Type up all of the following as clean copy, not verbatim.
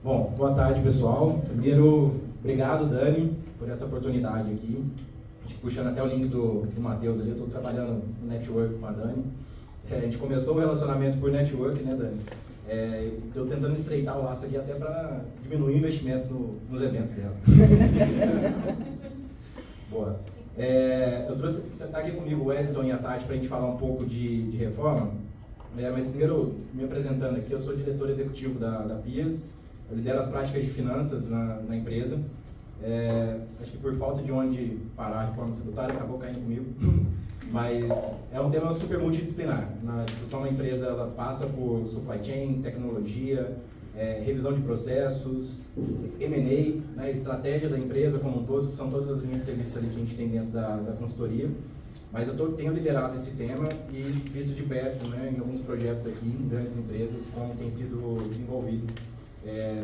Bom, boa tarde, pessoal. Primeiro, obrigado, Dani, por essa oportunidade aqui. Puxando até o link do Matheus ali, eu estou trabalhando no network com a Dani. A gente começou o relacionamento por network, né, Dani? Estou tentando estreitar o laço aqui até para diminuir o investimento nos eventos dela. Boa. Eu trouxe, tá aqui comigo o Wellington e a Tati para a gente falar um pouco de reforma. Mas primeiro, me apresentando aqui, eu sou diretor executivo da Peers. Eu lidero as práticas de finanças na empresa. Acho que por falta de onde parar a reforma tributária, acabou caindo comigo. Mas é um tema super multidisciplinar. Na discussão da empresa, ela passa por supply chain, tecnologia, revisão de processos, M&A, né, estratégia da empresa como um todo, que são todas as linhas de serviço ali que a gente tem dentro da consultoria. Mas eu tenho liderado esse tema e visto de perto, né, em alguns projetos aqui, em grandes empresas, como tem sido desenvolvido.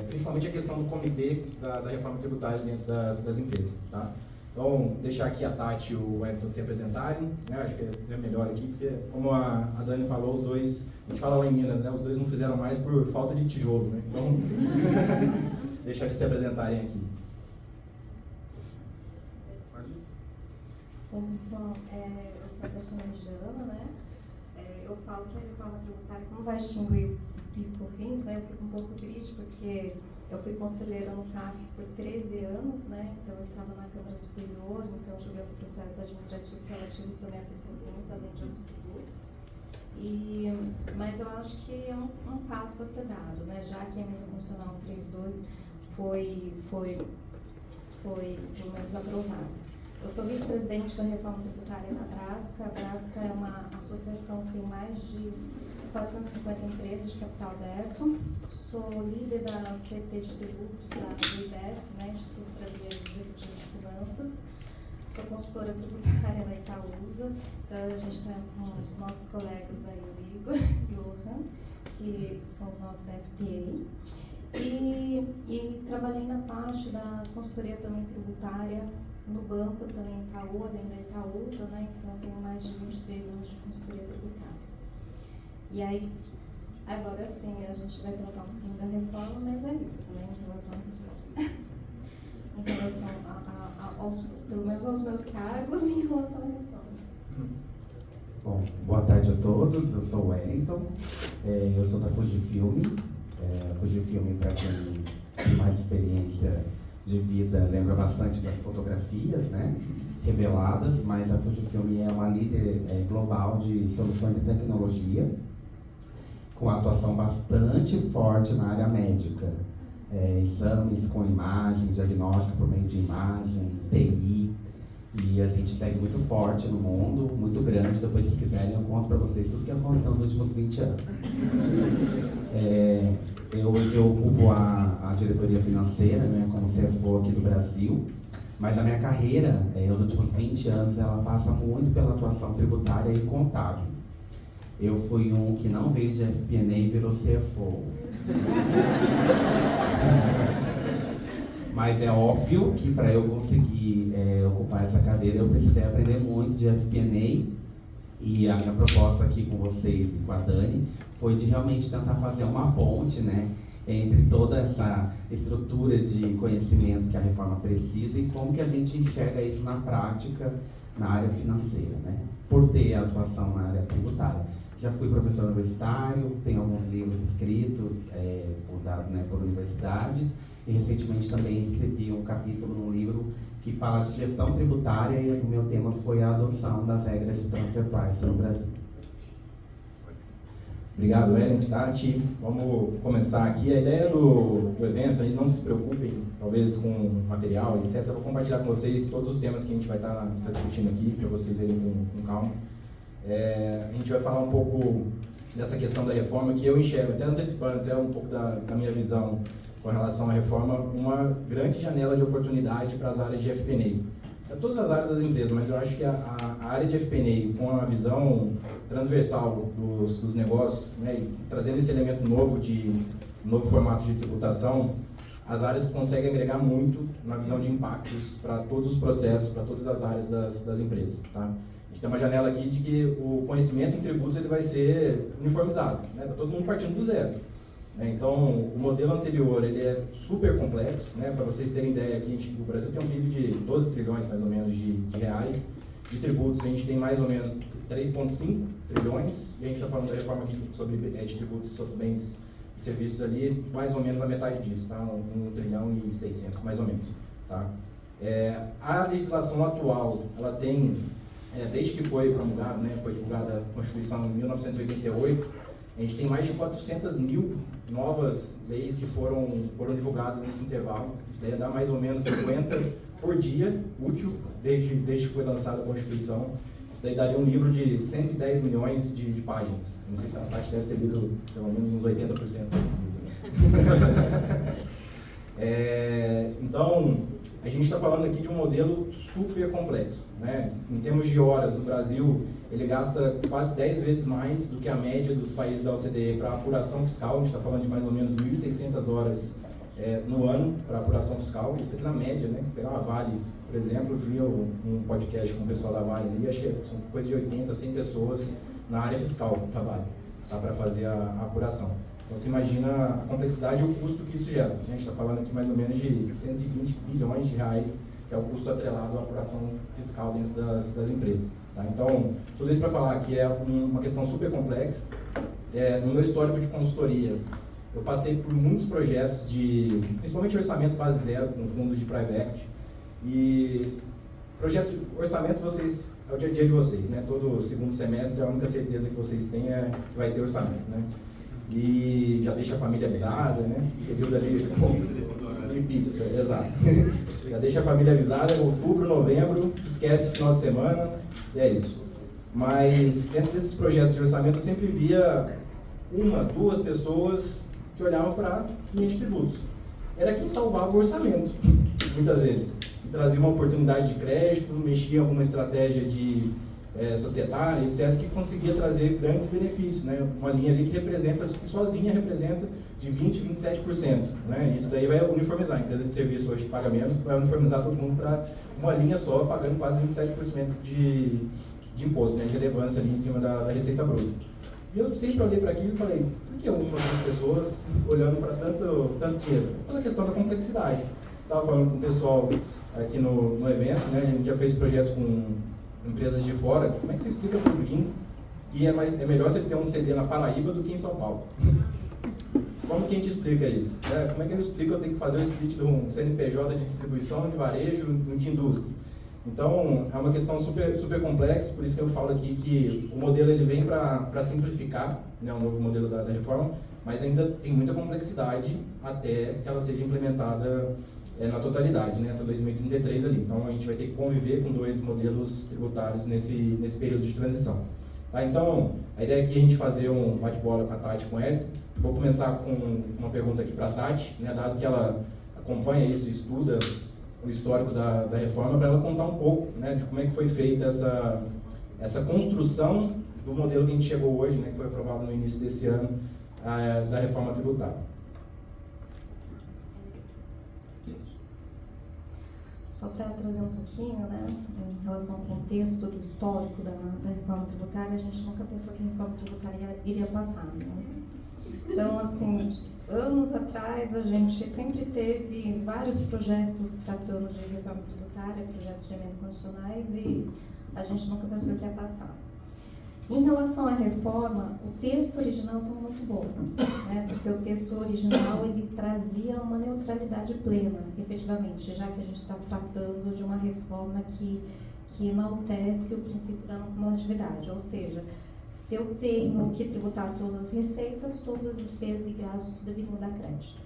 Principalmente a questão do comitê da reforma tributária dentro das empresas. Tá? Então, deixar aqui a Tati e o Wellington se apresentarem, né? Acho que é melhor aqui, porque como a Dani falou, os dois, a gente fala lá em Minas, né? Os dois não fizeram mais por falta de tijolo, né? Então, deixar eles se apresentarem aqui. Bom, pessoal, eu sou a Tatiana Mijama, né? Eu falo que a reforma tributária, como vai extinguir PIS e COFINS, né? Eu fico um pouco triste porque eu fui conselheira no CAF por 13 anos, né? Então eu estava na Câmara Superior, então julgando processos administrativos relativos também a PIS e COFINS, além de outros tributos. Mas eu acho que é um passo a ser dado, né? Já que a emenda constitucional 32 foi pelo menos aprovada. Eu sou vice-presidente da reforma tributária da Brasca. A Brasca é uma associação que tem mais de 450 empresas de capital aberto. Sou líder da CT de tributos do IBEF, né, Instituto Brasileiro de Executivo de Finanças. Sou consultora tributária da Itaúsa. Então, a gente está com os nossos colegas aí, o Igor e o Johan, que são os nossos FPA. E trabalhei na parte da consultoria também tributária no banco, também Itaú, além da Itaúsa, né? Então, tenho mais de 23 anos de consultoria tributária. E aí, agora sim, a gente vai tratar um pouquinho da reforma, mas é isso, né, em relação à reforma. Em relação pelo menos aos meus cargos, em relação à reforma. Bom, boa tarde a todos, eu sou o Wellington, eu sou da Fujifilm. Fujifilm, para quem tem mais experiência de vida, lembra bastante das fotografias, né, reveladas, mas a Fujifilm é uma líder global de soluções de tecnologia, com atuação bastante forte na área médica, exames com imagem, diagnóstico por meio de imagem, TI, e a gente segue muito forte no mundo, muito grande. Depois, se quiserem, eu conto para vocês tudo que aconteceu nos últimos 20 anos. Hoje eu ocupo a diretoria financeira, né, como CFO aqui do Brasil, mas a minha carreira, os últimos 20 anos, ela passa muito pela atuação tributária e contábil. Eu fui um que não veio de FP&A e virou CFO. Mas é óbvio que para eu conseguir ocupar essa cadeira, eu precisei aprender muito de FP&A, e a minha proposta aqui com vocês e com a Dani foi de realmente tentar fazer uma ponte, né, entre toda essa estrutura de conhecimento que a reforma precisa e como que a gente enxerga isso na prática, na área financeira, né, por ter a atuação na área tributária. Já fui professor universitário, tenho alguns livros escritos, usados, né, por universidades, e recentemente também escrevi um capítulo num livro que fala de gestão tributária, e o meu tema foi a adoção das regras de transfer price no Brasil. Obrigado, Wellington, Tati. Vamos começar aqui. A ideia do evento, aí não se preocupem, talvez com material, etc. Eu vou compartilhar com vocês todos os temas que a gente vai estar discutindo aqui, para vocês verem com calma. A gente vai falar um pouco dessa questão da reforma, que eu enxergo, até antecipando até um pouco da minha visão com relação à reforma, uma grande janela de oportunidade para as áreas de FP&A. Todas as áreas das empresas, mas eu acho que a área de FP&A, com a visão transversal dos negócios, né, e trazendo esse elemento novo novo formato de tributação, as áreas conseguem agregar muito na visão de impactos para todos os processos, para todas as áreas das empresas. Tá? A gente tem uma janela aqui de que o conhecimento em tributos ele vai ser uniformizado, né? Tá todo mundo partindo do zero. né? Então, o modelo anterior ele é super complexo, né? Para vocês terem ideia, aqui o Brasil tem um PIB de 12 trilhões, mais ou menos, de reais. De tributos, a gente tem mais ou menos 3,5 trilhões, e a gente está falando da reforma aqui sobre de tributos sobre bens e serviços ali, mais ou menos a metade disso, tá? 1 trilhão e 600, mais ou menos, tá? A legislação atual, ela tem, desde que foi promulgada, né, foi divulgada a Constituição em 1988, a gente tem mais de 400 mil novas leis que foram divulgadas nesse intervalo. Isso daí dá mais ou menos 50 por dia útil, desde que foi lançada a Constituição. Isso daí daria um livro de 110 milhões de páginas. Não sei se a Tati deve ter lido pelo menos uns 80% desse livro. Então, a gente está falando aqui de um modelo super complexo, né? Em termos de horas, o Brasil ele gasta quase 10 vezes mais do que a média dos países da OCDE para apuração fiscal. A gente está falando de mais ou menos 1.600 horas no ano para apuração fiscal. Isso aqui na média, né? Pegar uma Vale, por exemplo, eu vi um podcast com o pessoal da Vale ali, acho que são coisa de 80, 100 pessoas na área fiscal da Vale, tá, para fazer a apuração. Então, você imagina a complexidade e o custo que isso gera. A gente está falando aqui mais ou menos de 120 bilhões de reais, que é o custo atrelado à apuração fiscal dentro das empresas. Tá? Então, tudo isso para falar que é uma questão super complexa. No meu histórico de consultoria, eu passei por muitos projetos principalmente orçamento base zero, com fundos de private equity. E orçamento é o dia a dia de vocês, né? Todo segundo semestre a única certeza que vocês têm é que vai ter orçamento, né? E já deixa a família avisada, né? Período ali free pizza, exato. Já deixa a família avisada, outubro, novembro, esquece final de semana, e é isso. Mas dentro desses projetos de orçamento eu sempre via 1, 2 pessoas que olhavam para linha de tributos. Era quem salvava o orçamento, muitas vezes. Que trazia uma oportunidade de crédito, mexia em alguma estratégia de societária, etc., que conseguia trazer grandes benefícios, né? Uma linha ali que sozinha representa de 20% a 27%. Né? Isso daí vai uniformizar. A empresa de serviço hoje que paga menos vai uniformizar todo mundo para uma linha só, pagando quase 27% de imposto, né? De relevância ali em cima da receita bruta. E eu sempre olhei para aquilo e falei, por que uma das pessoas olhando para tanto dinheiro? Pela questão da complexidade. Estava falando com o pessoal aqui no evento, né? A gente já fez projetos com empresas de fora. Como é que você explica para o gringo que é melhor você ter um CD na Paraíba do que em São Paulo? Como que a gente explica isso? Como é que eu explico que eu tenho que fazer o split de um CNPJ de distribuição, de varejo, de indústria? Então, é uma questão super, super complexa, por isso que eu falo aqui que o modelo ele vem para simplificar, né, o novo modelo da reforma, mas ainda tem muita complexidade até que ela seja implementada na totalidade, né, até 2033 ali. Então, a gente vai ter que conviver com 2 modelos tributários nesse período de transição. Tá? Então, a ideia aqui é a gente fazer um bate-bola com a Tati e com o Érico. Vou começar com uma pergunta aqui para a Tati, né, dado que ela acompanha isso, estuda o histórico da reforma, para ela contar um pouco, né, de como é que foi feita essa construção do modelo que a gente chegou hoje, né, que foi aprovado no início desse ano, da reforma tributária. Só para trazer um pouquinho, né, em relação ao contexto do histórico da reforma tributária, a gente nunca pensou que a reforma tributária iria passar, né? Então, assim, anos atrás a gente sempre teve vários projetos tratando de reforma tributária, projetos de emenda constitucionais, e a gente nunca pensou que ia passar. Em relação à reforma, o texto original estava muito bom, né? Porque o texto original ele trazia uma neutralidade plena, efetivamente, já que a gente está tratando de uma reforma que enaltece o princípio da não cumulatividade, ou seja, se eu tenho que tributar todas as receitas, todas as despesas e gastos deveriam dar crédito.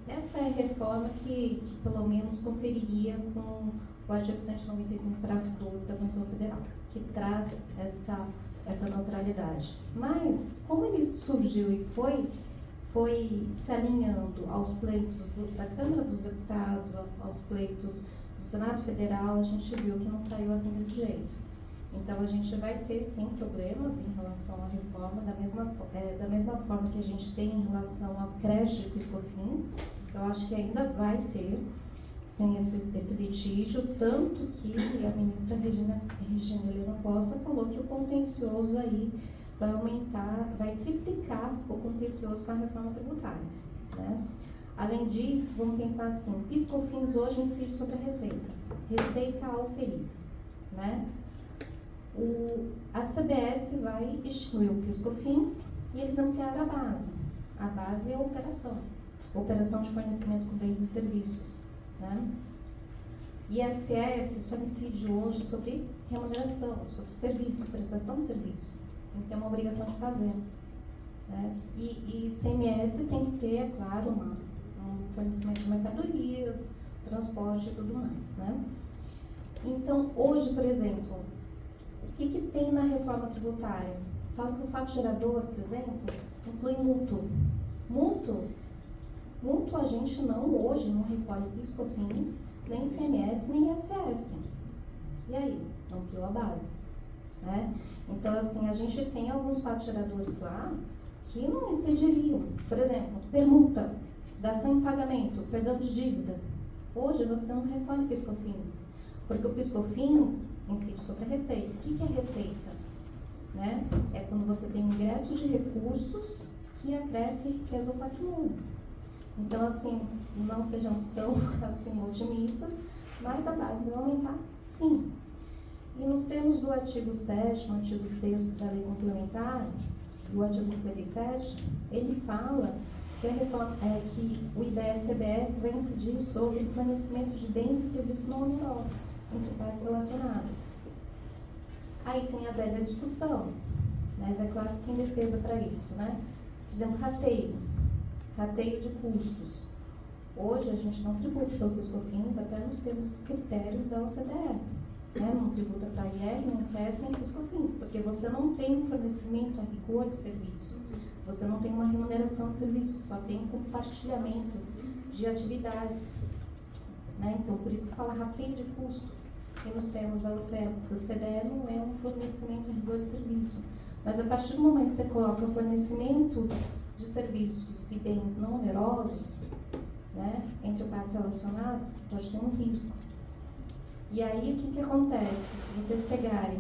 Essa é a reforma que pelo menos conferiria com o artigo 195, parágrafo 12 da Constituição Federal, que traz essa neutralidade. Mas, como ele surgiu e foi se alinhando aos pleitos da Câmara dos Deputados, aos pleitos do Senado Federal, a gente viu que não saiu assim desse jeito. Então, a gente vai ter, sim, problemas em relação à reforma, da mesma forma que a gente tem em relação ao creche de PIS/COFINS. Eu acho que ainda vai ter, sim, esse litígio, tanto que a ministra Regina Helena Costa falou que o contencioso aí vai aumentar, vai triplicar o contencioso com a reforma tributária, né? Além disso, vamos pensar assim, PIS/COFINS hoje incide sobre a receita auferida, né? A CBS vai extinguir o PIS/COFINS e eles ampliaram a base. A base é a operação de fornecimento com bens e serviços, né? ISS só incide hoje sobre remuneração, sobre serviço, prestação de serviço. Tem que ter uma obrigação de fazer, né? E ICMS tem que ter, é claro, um fornecimento de mercadorias, transporte e tudo mais, né? Então, hoje, por exemplo, o que tem na reforma tributária? Fala que o fato gerador, por exemplo, inclui mútuo. Mútuo a gente hoje não recolhe PIS/COFINS, nem ICMS, nem ISS. E aí? Ampliou a base, né? Então, assim, a gente tem alguns fatos geradores lá que não incidiriam. Por exemplo, permuta, dação em pagamento, perdão de dívida. Hoje você não recolhe PIS/COFINS, porque o PIS/COFINS incide sobre a receita. O que é receita? Né? É quando você tem ingresso de recursos que acresce riqueza ao patrimônio. Então, assim, não sejamos tão assim, otimistas, mas a base vai aumentar, sim. E nos termos do artigo 7º, artigo 6º da Lei Complementar, e o artigo 57, ele fala que a reforma, que o IBS-CBS vai incidir sobre o fornecimento de bens e serviços não onerosos entre partes relacionadas. Aí tem a velha discussão, mas é claro que tem defesa para isso, né? Por exemplo, rateio de custos. Hoje a gente não tributa pelo PIS/COFINS, até nos termos os critérios da OCDE. Né? Não tributa para IR, nem ICS, nem PIS/COFINS, porque você não tem um fornecimento a rigor de serviço, você não tem uma remuneração de serviço, só tem um compartilhamento de atividades. Né? Então, por isso que fala rateio de custo. E nos termos da OCDE não é um fornecimento a rigor de serviço. Mas a partir do momento que você coloca o fornecimento de serviços e bens não onerosos, né, entre partes relacionadas, você pode ter um risco. E aí, o que acontece? Se vocês pegarem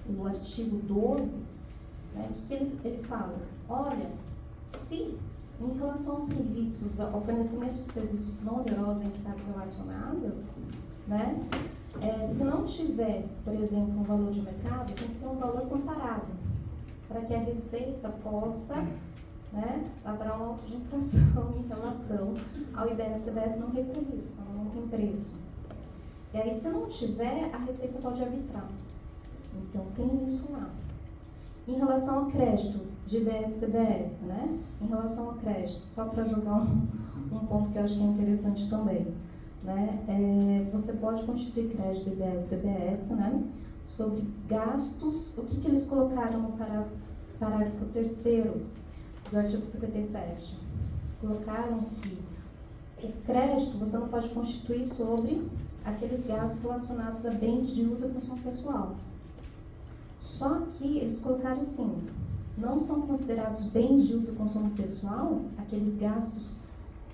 o artigo 12, né, o que ele fala? Olha, se em relação aos serviços, ao fornecimento de serviços não onerosos entre partes relacionadas, né, se não tiver, por exemplo, um valor de mercado, tem que ter um valor comparável, para que a Receita possa, né, haverá um auto de infração em relação ao IBS-CBS não recolhido, quando não tem preço. E aí, se não tiver, a Receita pode arbitrar. Então, tem isso lá. Em relação ao crédito de IBS-CBS, né? Em relação ao crédito, só para jogar um ponto que eu acho que é interessante também, né? Você pode constituir crédito do IBS-CBS, né? Sobre gastos, o que eles colocaram no parágrafo 3º do artigo 57? Colocaram que o crédito você não pode constituir sobre aqueles gastos relacionados a bens de uso e consumo pessoal. Só que eles colocaram assim, não são considerados bens de uso e consumo pessoal aqueles gastos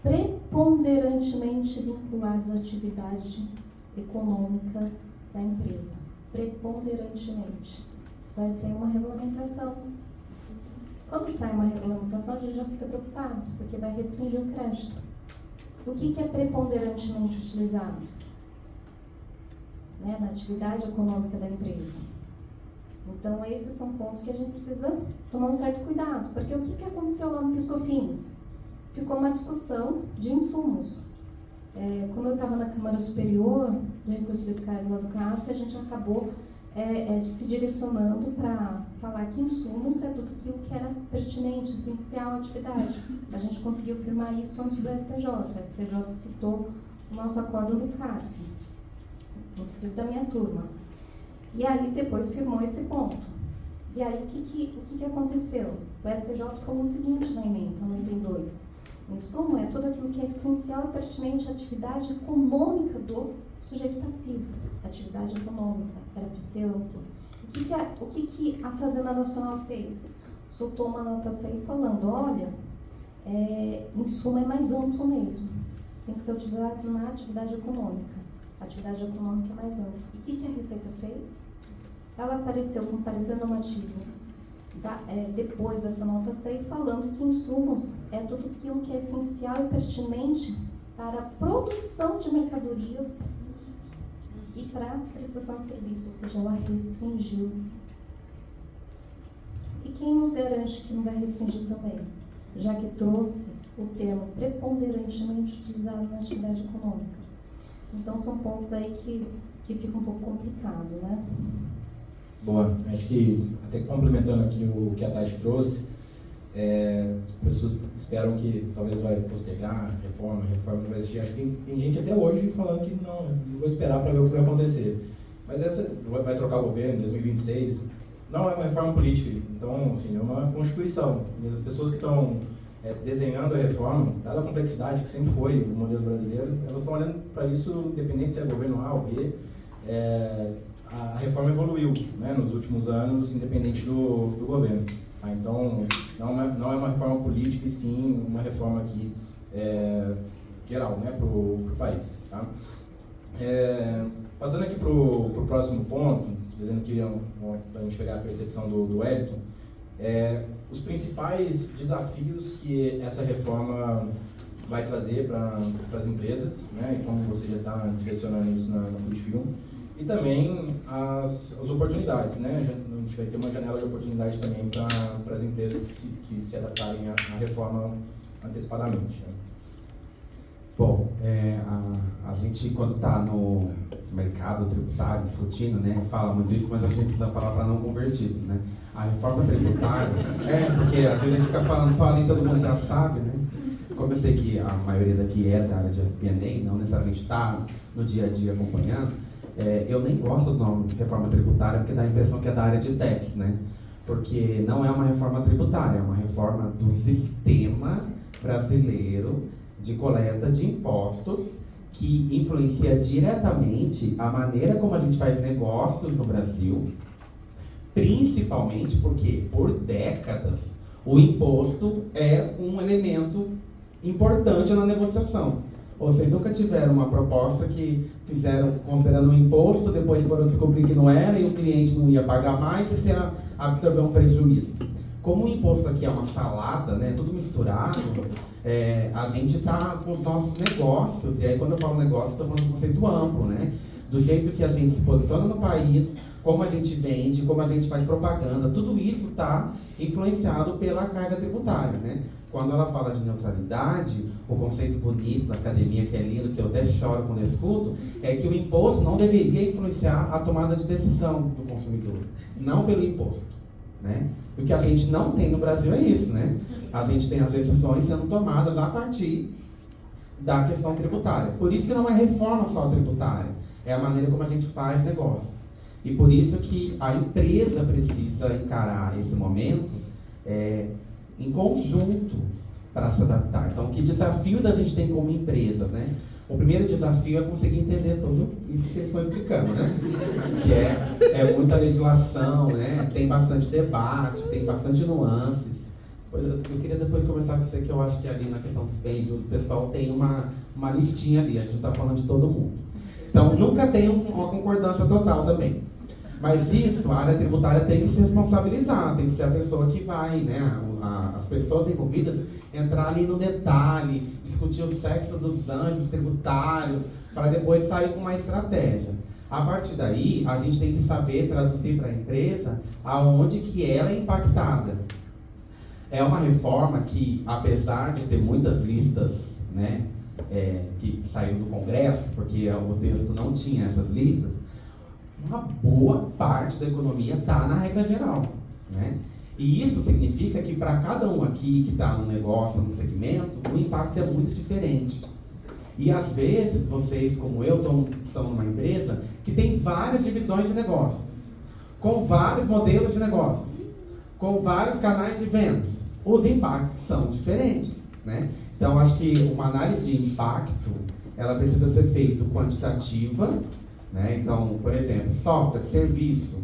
preponderantemente vinculados à atividade econômica da empresa. Preponderantemente. Vai sair uma regulamentação. Quando sai uma regulamentação, a gente já fica preocupado, porque vai restringir o crédito. O que é preponderantemente utilizado? Né, na atividade econômica da empresa. Então, esses são pontos que a gente precisa tomar um certo cuidado, porque o que aconteceu lá no PIS/COFINS? Ficou uma discussão de insumos. Como eu estava na Câmara Superior, no recursos fiscais lá do CAF, a gente acabou se direcionando para falar que insumos é tudo aquilo que era pertinente, essencial à atividade. A gente conseguiu firmar isso antes do STJ. O STJ citou o nosso acordo do CAF, inclusive da minha turma. E aí depois firmou esse ponto. E aí o que aconteceu? O STJ falou o seguinte na emenda 92. Em suma, é tudo aquilo que é essencial e pertinente à atividade econômica do sujeito passivo. Atividade econômica, era para ser amplo. O que a Fazenda Nacional fez? Soltou uma nota 6 falando, olha, em suma é mais amplo mesmo. Tem que ser utilizado na atividade econômica. A atividade econômica é mais ampla. E o que a Receita fez? Ela apareceu com parecer normativo depois dessa nota 6, falando que insumos é tudo aquilo que é essencial e pertinente para a produção de mercadorias e para a prestação de serviço, ou seja, ela restringiu. E quem nos garante que não vai restringir também? Já que trouxe o termo preponderantemente utilizado na atividade econômica. Então, são pontos aí que fica um pouco complicado, né? Boa. Acho que, até complementando aqui o que a Tati trouxe, as pessoas esperam que talvez vai postergar a reforma não vai existir. Acho que tem gente até hoje falando que não vou esperar para ver o que vai acontecer. Mas essa vai trocar o governo em 2026, não é uma reforma política, então, assim, é uma constituição. E as pessoas que estão desenhando a reforma, dada a complexidade que sempre foi o modelo brasileiro, elas estão olhando para isso, independente se é governo A ou B. A reforma evoluiu, né, nos últimos anos, independente do governo. Então, não é uma reforma política, e sim uma reforma aqui geral, né, para o país. Tá? Passando aqui para o próximo ponto, dizendo que para a gente pegar a percepção do Wellington, os principais desafios que essa reforma vai trazer para as empresas, né, e como você já está direcionando isso na Foodfilm, e também as oportunidades, né? A gente vai ter uma janela de oportunidade também para as empresas que se adaptarem à reforma antecipadamente. Né? Bom, a gente, quando está no mercado tributário discutindo, né, fala muito isso, mas a gente precisa falar para não convertidos, né? A reforma tributária, porque às vezes a gente fica falando só ali, todo mundo já sabe, né? Como eu sei que a maioria daqui é da área de FP&A, não necessariamente está no dia a dia acompanhando, eu nem gosto do nome de reforma tributária, porque dá a impressão que é da área de tax, né? Porque não é uma reforma tributária, é uma reforma do sistema brasileiro de coleta de impostos, que influencia diretamente a maneira como a gente faz negócios no Brasil, principalmente porque, por décadas, o imposto é um elemento importante na negociação. Vocês nunca tiveram uma proposta que fizeram considerando um imposto, depois foram descobrir que não era e o cliente não ia pagar mais e você absorveu um prejuízo. Como o imposto aqui é uma salada, né, tudo misturado, a gente está com os nossos negócios, e aí quando eu falo negócio, estou falando de um conceito amplo, né, do jeito que a gente se posiciona no país, como a gente vende, como a gente faz propaganda, tudo isso está influenciado pela carga tributária, né? Quando ela fala de neutralidade, o conceito bonito da academia, que é lindo, que eu até choro quando eu escuto, é que o imposto não deveria influenciar a tomada de decisão do consumidor, não pelo imposto, né? O que a gente não tem no Brasil é isso, né? A gente tem as decisões sendo tomadas a partir da questão tributária. Por isso que não é reforma só tributária, é a maneira como a gente faz negócios. E por isso que a empresa precisa encarar esse momento em conjunto para se adaptar. Então, que desafios a gente tem como empresa, né? O primeiro desafio é conseguir entender tudo isso que eles estão explicando, né? Que é muita legislação, né? Tem bastante debate, tem bastante nuances. Eu queria depois conversar com você, que eu acho que ali na questão dos bens, o pessoal tem uma listinha ali, a gente está falando de todo mundo. Então, nunca tem uma concordância total também. Mas isso, a área tributária tem que se responsabilizar, tem que ser a pessoa que vai, né, as pessoas envolvidas, entrar ali no detalhe, discutir o sexo dos anjos tributários, para depois sair com uma estratégia. A partir daí, a gente tem que saber traduzir para a empresa aonde que ela é impactada. É uma reforma que, apesar de ter muitas listas, né, que saíram do Congresso, porque o texto não tinha essas listas, uma boa parte da economia está na regra geral, né? E isso significa que para cada um aqui que está no negócio, no segmento, o impacto é muito diferente. E às vezes, vocês como eu estão numa empresa que tem várias divisões de negócios, com vários modelos de negócios, com vários canais de vendas. Os impactos são diferentes, né? Então, acho que uma análise de impacto, ela precisa ser feita quantitativa, né? Então, por exemplo, software, serviço,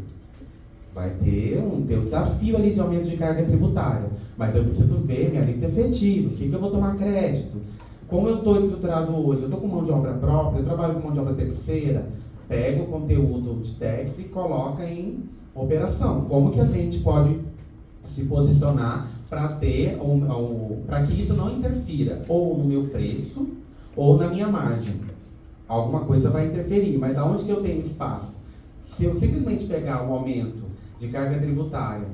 vai ter um desafio ali de aumento de carga tributária, mas eu preciso ver minha alíquota efetiva, o que eu vou tomar crédito, como eu estou estruturado hoje, eu estou com mão de obra própria, eu trabalho com mão de obra terceira, pega o conteúdo de tax e coloca em operação. Como que a gente pode se posicionar para ter, para que isso não interfira ou no meu preço ou na minha margem. Alguma coisa vai interferir, mas aonde que eu tenho espaço? Se eu simplesmente pegar o aumento de carga tributária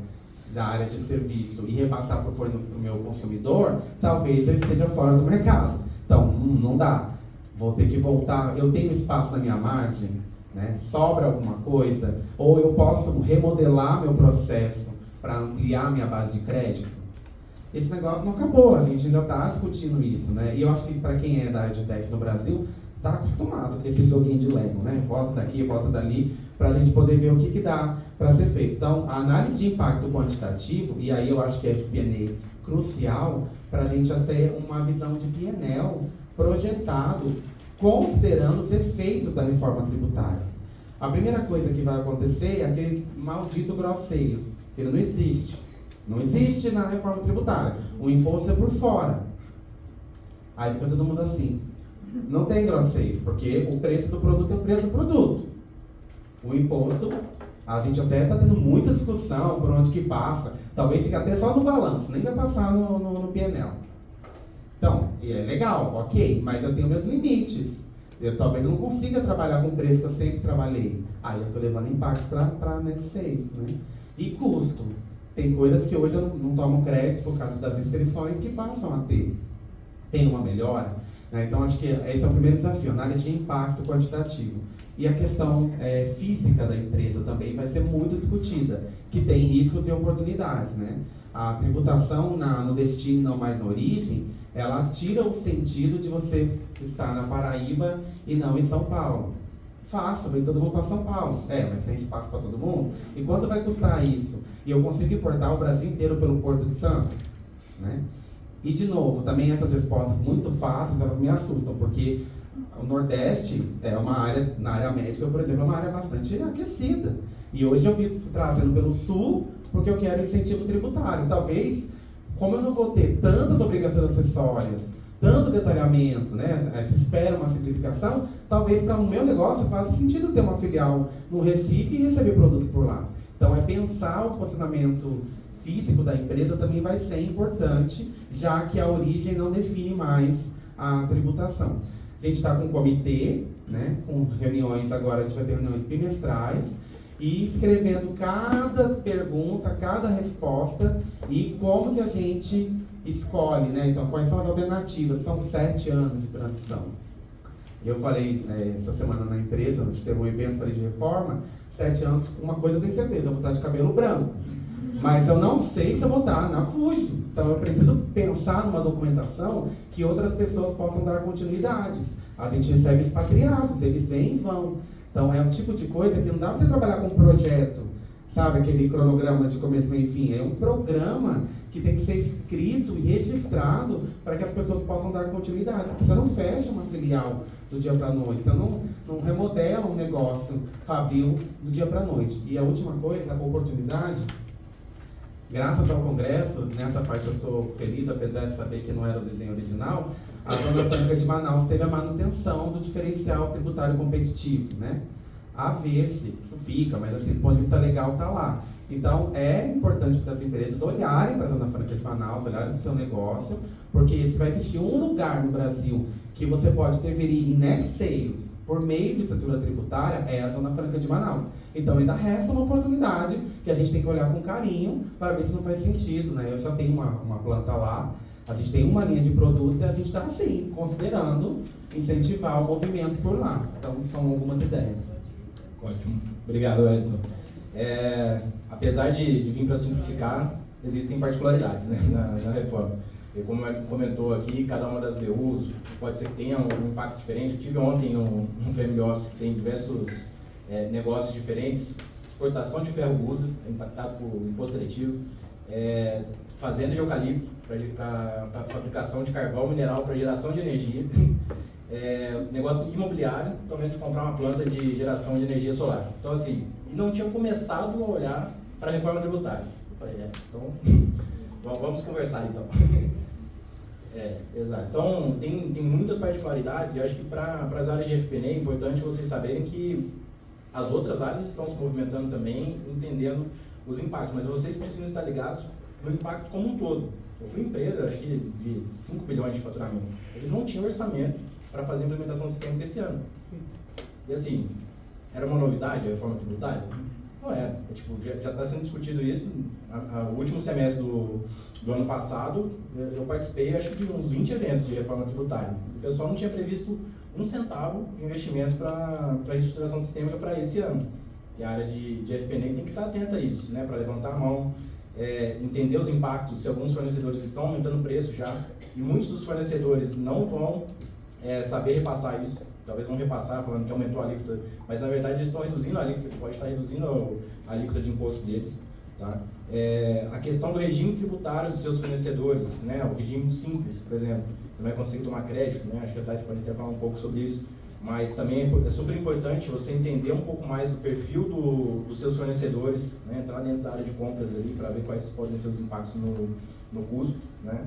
da área de serviço e repassar para o meu consumidor, talvez eu esteja fora do mercado. Então, não dá. Vou ter que voltar. Eu tenho espaço na minha margem, né? Sobra alguma coisa? Ou eu posso remodelar meu processo para ampliar minha base de crédito? Esse negócio não acabou, a gente ainda está discutindo isso, né? E eu acho que para quem é da área de tax no Brasil, está acostumado com esse joguinho de Lego, né? Bota daqui, bota dali, para a gente poder ver o que dá para ser feito. Então, a análise de impacto quantitativo, e aí eu acho que é FP&A crucial para a gente ter uma visão de P&L projetado, considerando os efeitos da reforma tributária. A primeira coisa que vai acontecer é aquele maldito grosseiros, que ele não existe. Não existe na reforma tributária. O imposto é por fora. Aí fica todo mundo assim. Não tem grosseiros, porque o preço do produto é o preço do produto. O imposto, a gente até está tendo muita discussão por onde que passa. Talvez fique até só no balanço, nem vai passar no P&L. Então, é legal, ok, mas eu tenho meus limites. Talvez eu não consiga trabalhar com o preço que eu sempre trabalhei. Aí eu estou levando impacto para net sales, né? E custo. Tem coisas que hoje eu não tomo crédito por causa das restrições que passam a ter. Tem uma melhora? Né? Então, acho que esse é o primeiro desafio, análise de impacto quantitativo. E a questão física da empresa também vai ser muito discutida, que tem riscos e oportunidades, né? A tributação no destino, não mais na origem, ela tira o sentido de você estar na Paraíba e não em São Paulo. Faça, vem todo mundo para São Paulo. Mas tem espaço para todo mundo? E quanto vai custar isso? E eu consigo importar o Brasil inteiro pelo Porto de Santos? Né? E, de novo, também essas respostas muito fáceis, elas me assustam, porque o Nordeste é uma área, na área médica, por exemplo, é uma área bastante aquecida. E hoje eu fico trazendo pelo Sul, porque eu quero incentivo tributário. Talvez, como eu não vou ter tantas obrigações acessórias, tanto detalhamento, né? Se espera uma simplificação, talvez para o meu negócio faça sentido ter uma filial no Recife e receber produtos por lá. Então, pensar o posicionamento físico da empresa também vai ser importante, já que a origem não define mais a tributação. A gente está com um comitê, né? Com reuniões agora, a gente vai ter reuniões bimestrais, e escrevendo cada pergunta, cada resposta e como que a gente escolhe, né? Então, quais são as alternativas? São 7 anos de transição. Eu falei essa semana na empresa, a gente teve um evento, falei de reforma, 7 anos, uma coisa eu tenho certeza, eu vou estar de cabelo branco. Mas eu não sei se eu vou estar na Fuji. Então eu preciso pensar numa documentação que outras pessoas possam dar continuidades. A gente recebe expatriados, eles vêm e vão. Então é um tipo de coisa que não dá para você trabalhar com um projeto, sabe, aquele cronograma de começo, meio e fim. É um programa que tem que ser escrito e registrado para que as pessoas possam dar continuidade. Você não fecha uma filial do dia para a noite, você não remodela um negócio fabril do dia para a noite. E a última coisa, a oportunidade, graças ao Congresso, nessa parte eu sou feliz, apesar de saber que não era o desenho original, a Zona Franca de Manaus teve a manutenção do diferencial tributário competitivo, né? A ver se isso fica, mas assim, do ponto de vista legal está lá. Então, é importante para as empresas olharem para a Zona Franca de Manaus, olharem para o seu negócio, porque se vai existir um lugar no Brasil que você pode interferir em net sales por meio de estrutura tributária, é a Zona Franca de Manaus. Então, ainda resta uma oportunidade que a gente tem que olhar com carinho para ver se não faz sentido, né? Eu já tenho uma planta lá, a gente tem uma linha de produtos e a gente está, sim, considerando incentivar o movimento por lá. Então, são algumas ideias. Ótimo. Obrigado, Edno. Apesar de vir para simplificar, existem particularidades, né, na reforma. E como ele comentou aqui, cada uma das BUs pode ser que tenha um impacto diferente. Eu tive ontem no Family Office que tem diversos negócios diferentes. Exportação de ferro gusa, impactado por imposto seletivo. Fazenda de eucalipto, para fabricação de carvão mineral para geração de energia. Negócio imobiliário, totalmente de comprar uma planta de geração de energia solar. Então, assim, não tinha começado a olhar para a reforma tributária. Eu falei, então, vamos conversar, então. Exato. Então, tem muitas particularidades, e eu acho que para as áreas de FP&A é importante vocês saberem que as outras áreas estão se movimentando também, entendendo os impactos, mas vocês precisam estar ligados no impacto como um todo. Eu fui empresa, acho que de 5 bilhões de faturamento. Eles não tinham orçamento para fazer a implementação sistêmica esse ano. E assim, era uma novidade a reforma tributária? Não era. Tipo, já está sendo discutido isso. O último semestre do ano passado, eu participei, acho que de uns 20 eventos de reforma tributária. O pessoal não tinha previsto um centavo de investimento para a reestruturação sistêmica para esse ano. E a área de FP&A tem que estar atenta a isso, né, para levantar a mão, entender os impactos, se alguns fornecedores estão aumentando o preço já, e muitos dos fornecedores não vão saber repassar isso. Talvez vão repassar falando que aumentou a alíquota, mas na verdade eles estão reduzindo a alíquota, pode estar reduzindo a alíquota de imposto deles. Tá? A questão do regime tributário dos seus fornecedores, né? O regime simples, por exemplo, você vai conseguir tomar crédito, né? Acho que a Tati pode até falar um pouco sobre isso, mas também é super importante você entender um pouco mais do perfil dos seus fornecedores, né? Entrar dentro da área de compras ali para ver quais podem ser os impactos no custo, né?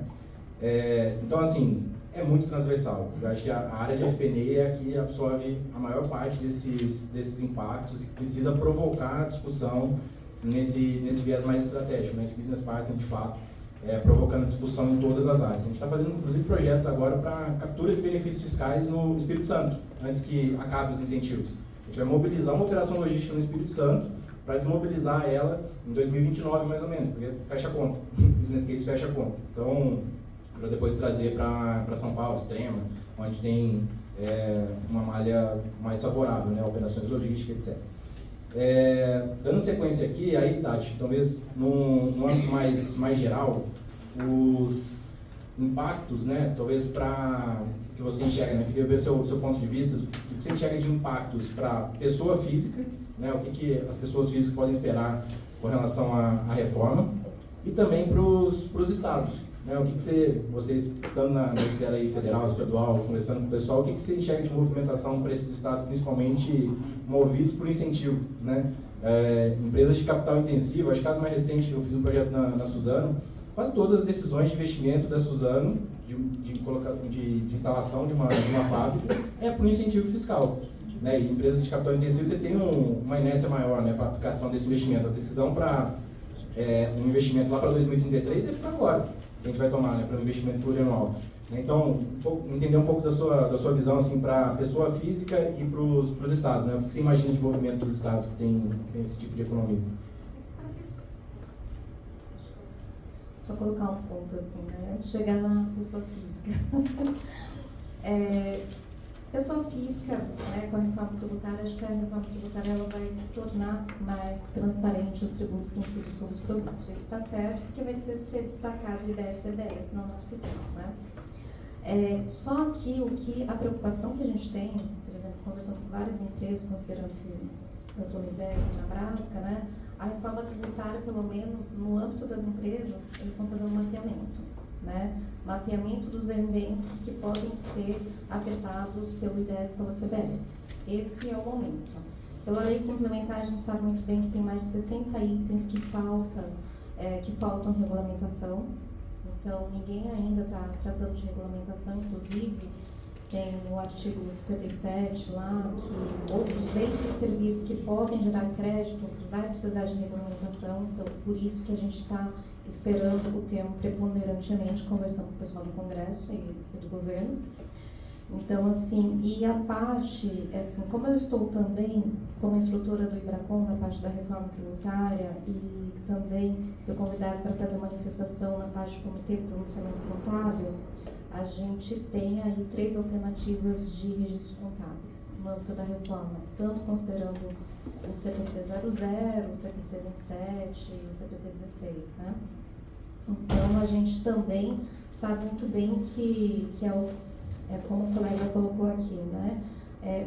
Então, assim, é muito transversal. Eu acho que a área de FP&A é a que absorve a maior parte desses impactos e precisa provocar a discussão nesse viés mais estratégico, né, de business partner, de fato, provocando discussão em todas as áreas. A gente está fazendo, inclusive, projetos agora para captura de benefícios fiscais no Espírito Santo, antes que acabe os incentivos. A gente vai mobilizar uma operação logística no Espírito Santo para desmobilizar ela em 2029, mais ou menos, porque fecha a conta. O business case fecha a conta. Então, para depois trazer para São Paulo, Extrema, onde tem uma malha mais favorável, né, operações logísticas, etc. Dando sequência aqui, aí, Tati, talvez no âmbito mais geral, os impactos, né, talvez para que você enxerga, né, queria ver o seu ponto de vista, do que você enxerga de impactos para pessoa física, né, o que as pessoas físicas podem esperar com relação à reforma, e também para os estados. Né, o que você estando na esfera aí federal, estadual, conversando com o pessoal, o que você enxerga de movimentação para esses estados, principalmente movidos por incentivo, né? Empresas de capital intensivo, acho que caso mais recente, eu fiz um projeto na Suzano, quase todas as decisões de investimento da Suzano, de instalação de uma fábrica, por incentivo fiscal. Né? E empresas de capital intensivo, você tem uma inércia maior, né, para a aplicação desse investimento. A decisão para um investimento lá para 2033 é para agora. Que a gente vai tomar, né, para um investimento plurianual. Então, entender um pouco da sua visão assim, para a pessoa física e para os estados, né? O que você imagina de movimento dos estados que tem esse tipo de economia? Só colocar um ponto assim, né? Antes de chegar na pessoa física. Pessoa física, né, com a reforma tributária, acho que a reforma tributária ela vai tornar mais transparente os tributos que incidem sobre os produtos. Isso está certo, porque vai ter que ser destacado o IBS e CDS na nota fiscal, né? Só que a preocupação que a gente tem, por exemplo, conversando com várias empresas, considerando que eu estou no IBEC, na Brasca, né? A reforma tributária, pelo menos no âmbito das empresas, eles estão fazendo um mapeamento. Né? Mapeamento dos eventos que podem ser afetados pelo IBS e pela CBS. Esse é o momento. Pela lei complementar, a gente sabe muito bem que tem mais de 60 itens que faltam regulamentação. Então, ninguém ainda está tratando de regulamentação, inclusive tem no artigo 57 lá que outros bens e serviços que podem gerar crédito vai precisar de regulamentação. Então, por isso que a gente está esperando o termo preponderantemente, conversando com o pessoal do Congresso e do governo. Então, assim, e a parte, assim, como eu estou também como instrutora do IBRACON, na parte da reforma tributária, e também fui convidada para fazer manifestação na parte do Comitê de Pronunciamento Contábil, a gente tem aí 3 alternativas de registros contábeis no âmbito da reforma, tanto considerando o CPC 00, o CPC 27 e o CPC 16, né? Então, a gente também sabe muito bem que como o colega colocou aqui, né?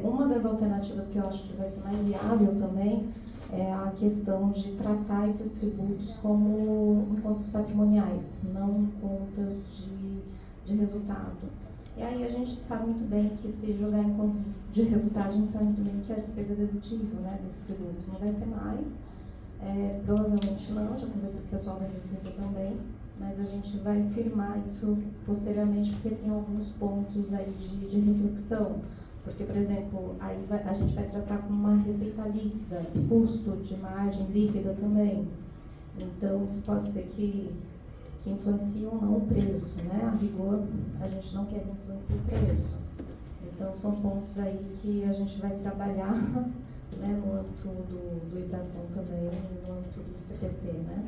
Uma das alternativas que eu acho que vai ser mais viável também é a questão de tratar esses tributos como em contas patrimoniais, não em contas de resultado. E aí a gente sabe muito bem que se jogar em contas de resultado, a gente sabe muito bem que a despesa dedutível, né, desses tributos não vai ser mais, provavelmente não, já conversei com o pessoal da Receita também, mas a gente vai firmar isso posteriormente porque tem alguns pontos aí de reflexão. Porque, por exemplo, aí a gente vai tratar como uma receita líquida, custo de margem líquida também. Então, isso pode ser que que influenciam ou não o preço, né? A rigor, a gente não quer que influencie o preço. Então, são pontos aí que a gente vai trabalhar, né, no âmbito do IBRACON também, no âmbito do CPC, né?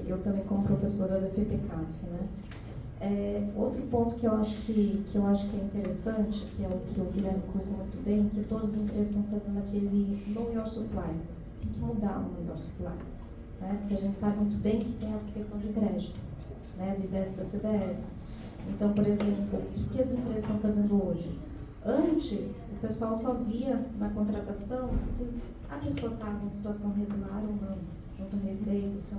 Eu também como professora da FEPECAF, né? Outro ponto que eu acho que é interessante, que é o que o Guilherme colocou muito bem, que todas as empresas estão fazendo aquele Know Your Supply. Tem que mudar o Know Your Supply, né? Porque a gente sabe muito bem que tem essa questão de crédito, né, do IBS da CBS. Então, por exemplo, o que as empresas estão fazendo hoje? Antes, o pessoal só via na contratação se a pessoa estava em situação regular ou não, junto à Receita, se é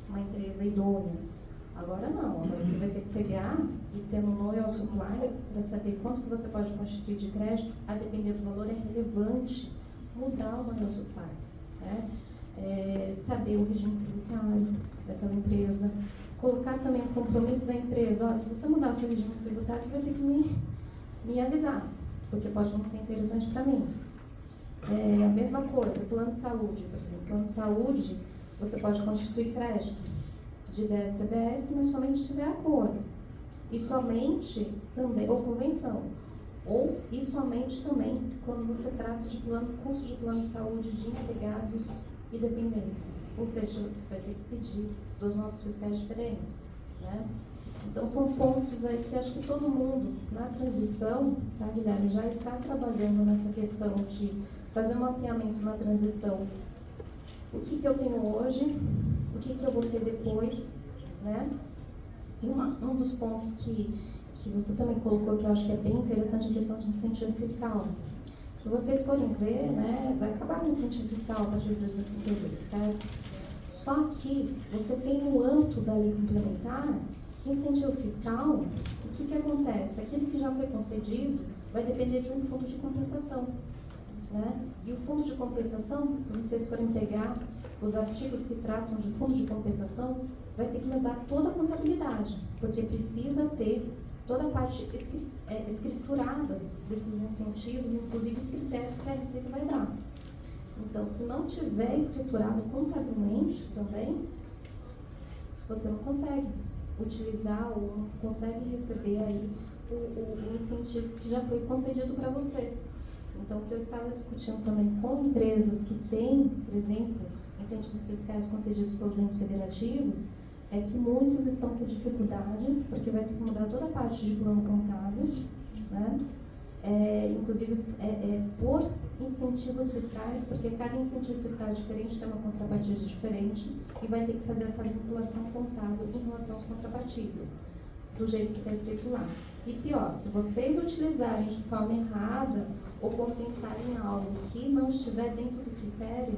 uma empresa idônea. Agora não, agora você vai ter que pegar e ter no Know Your Supply para saber quanto que você pode constituir de crédito, a depender do valor, é relevante mudar o Know Your Supply, né? Saber o regime tributário daquela empresa, colocar também o compromisso da empresa. Se você mudar o seu regime tributário, você vai ter que me avisar, porque pode não ser interessante para mim. A mesma coisa, plano de saúde, por exemplo. Plano de saúde, você pode constituir crédito de IBS, CBS, mas somente se tiver acordo. E somente também, ou convenção. E somente também quando você trata de custo de plano de saúde de empregados e dependentes. Ou seja, você vai ter que pedir 2 notas fiscais diferentes, né? Então, são pontos aí que acho que todo mundo, na transição, tá, Guilherme, já está trabalhando nessa questão de fazer um mapeamento na transição. O que eu tenho hoje, o que eu vou ter depois, né? E um dos pontos que você também colocou, que eu acho que é bem interessante, a questão de incentivo fiscal. Se vocês forem ver, né, vai acabar o incentivo fiscal a partir de 2032, certo? Só que você tem no âmbito da lei complementar, incentivo fiscal, o que acontece? Aquele que já foi concedido vai depender de um fundo de compensação, né? E o fundo de compensação, se vocês forem pegar os artigos que tratam de fundo de compensação, vai ter que mudar toda a contabilidade, porque precisa ter toda a parte escriturada desses incentivos, inclusive os critérios que a Receita vai dar. Então, se não tiver escriturado contabilmente também, você não consegue utilizar ou não consegue receber aí o incentivo que já foi concedido para você. Então, o que eu estava discutindo também com empresas que têm, por exemplo, incentivos fiscais concedidos pelos entes federativos, é que muitos estão com dificuldade, porque vai ter que mudar toda a parte de plano contábil, né? Inclusive por incentivos fiscais, porque cada incentivo fiscal é diferente, tem uma contrapartida diferente, e vai ter que fazer essa vinculação contábil em relação às contrapartidas, do jeito que está escrito lá. E pior, se vocês utilizarem de forma errada ou compensarem algo que não estiver dentro do critério,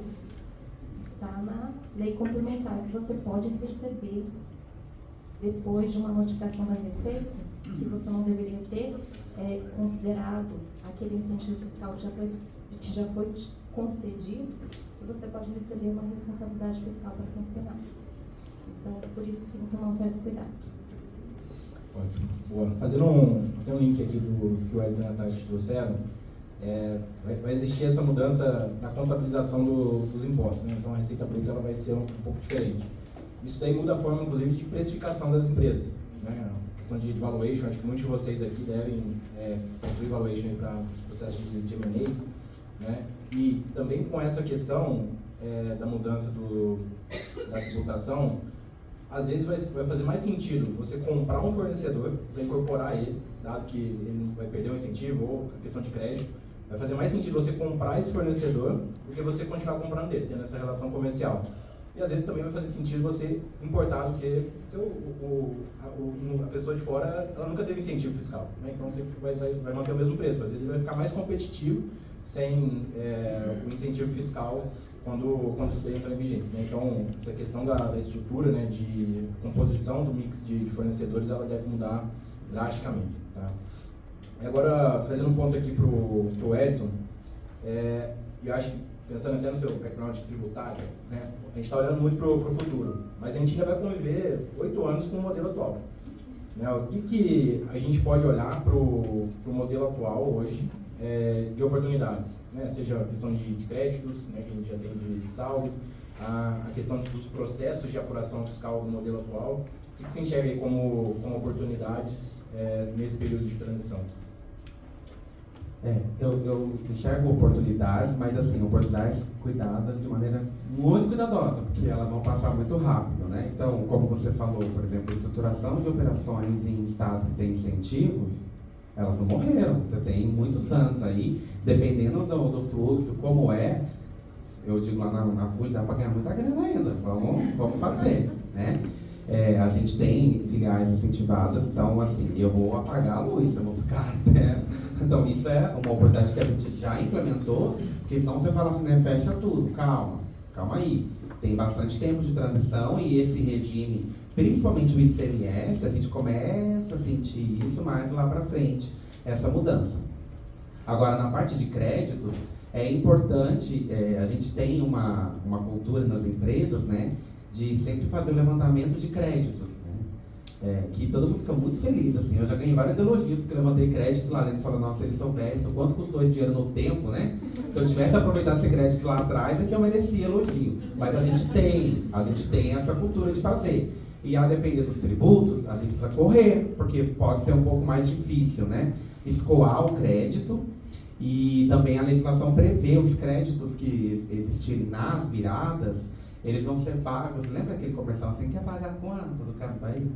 está na lei complementar, que você pode receber depois de uma notificação da Receita, que você não deveria ter considerado aquele incentivo fiscal que já foi concedido, e você pode receber uma responsabilidade fiscal para fins penais. Então, por isso tem que tomar um certo cuidado. Ótimo. Boa. Fazendo tem um link aqui do que o Hélio e a Natália trouxeram. Vai existir essa mudança na contabilização dos impostos, né? Então a receita bruta ela vai ser um pouco diferente. Isso daí muda a forma, inclusive, de precificação das empresas, né? A questão de valuation, acho que muitos de vocês aqui devem construir valuation para os processos de M&A, né? E também com essa questão da mudança da tributação, às vezes vai fazer mais sentido você comprar um fornecedor para incorporar ele, dado que ele não vai perder o incentivo ou a questão de crédito. Vai fazer mais sentido você comprar esse fornecedor do que você continuar comprando dele, tendo essa relação comercial. E às vezes também vai fazer sentido você importar, porque a pessoa de fora ela nunca teve incentivo fiscal, né? Então sempre vai manter o mesmo preço. Às vezes ele vai ficar mais competitivo sem o incentivo fiscal quando isso daí entra em vigência, né? Então essa questão da estrutura, né, de composição do mix de fornecedores, ela deve mudar drasticamente, tá? E agora, trazendo um ponto aqui para o Wellington, eu acho que, pensando até no seu background tributário, né, a gente está olhando muito para o futuro, mas a gente ainda vai conviver 8 anos com o modelo atual, né? O que a gente pode olhar para o modelo atual hoje de oportunidades, né? Seja a questão de créditos, né, que a gente já tem de saldo, a questão dos processos de apuração fiscal do modelo atual. O que você enxerga aí como oportunidades nesse período de transição? Eu enxergo oportunidades, mas assim, oportunidades cuidadas de maneira muito cuidadosa, porque elas vão passar muito rápido, né? Então, como você falou, por exemplo, a estruturação de operações em estados que têm incentivos, elas não morreram. Você tem muitos anos aí, dependendo do fluxo, como eu digo lá na FUJ, dá para ganhar muita grana ainda, vamos fazer, né? A gente tem filiais incentivadas, então assim, eu vou apagar a luz, eu vou ficar até... Então isso é uma oportunidade que a gente já implementou, porque senão você fala assim, né, fecha tudo, calma aí. Tem bastante tempo de transição e esse regime, principalmente o ICMS, a gente começa a sentir isso mais lá para frente, essa mudança. Agora, na parte de créditos, é importante, a gente tem uma cultura nas empresas, né, de sempre fazer o levantamento de créditos, né? Que todo mundo fica muito feliz, assim. Eu já ganhei vários elogios porque eu levantei crédito lá dentro e falei, nossa, se eles soubessem o quanto custou esse dinheiro no tempo, né? Se eu tivesse aproveitado esse crédito lá atrás, é que eu merecia elogio. Mas a gente tem essa cultura de fazer. E a depender dos tributos, a gente precisa correr, porque pode ser um pouco mais difícil, né? Escoar o crédito. E também a legislação prevê os créditos que existirem nas viradas, eles vão ser pagos. Lembra aquele comercial assim, quer pagar quanto do Casas Bahia?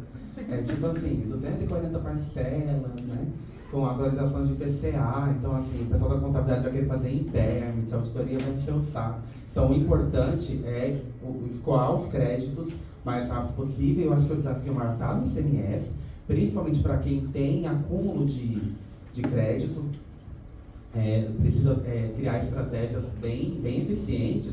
Tipo assim, 240 parcelas, né? Com atualização de IPCA. Então assim, o pessoal da contabilidade vai querer fazer impairment, a auditoria vai encher o saco. Então o importante é escoar os créditos o mais rápido possível. Eu acho que o desafio maior está no ICMS, principalmente para quem tem acúmulo de crédito. Precisa criar estratégias bem eficientes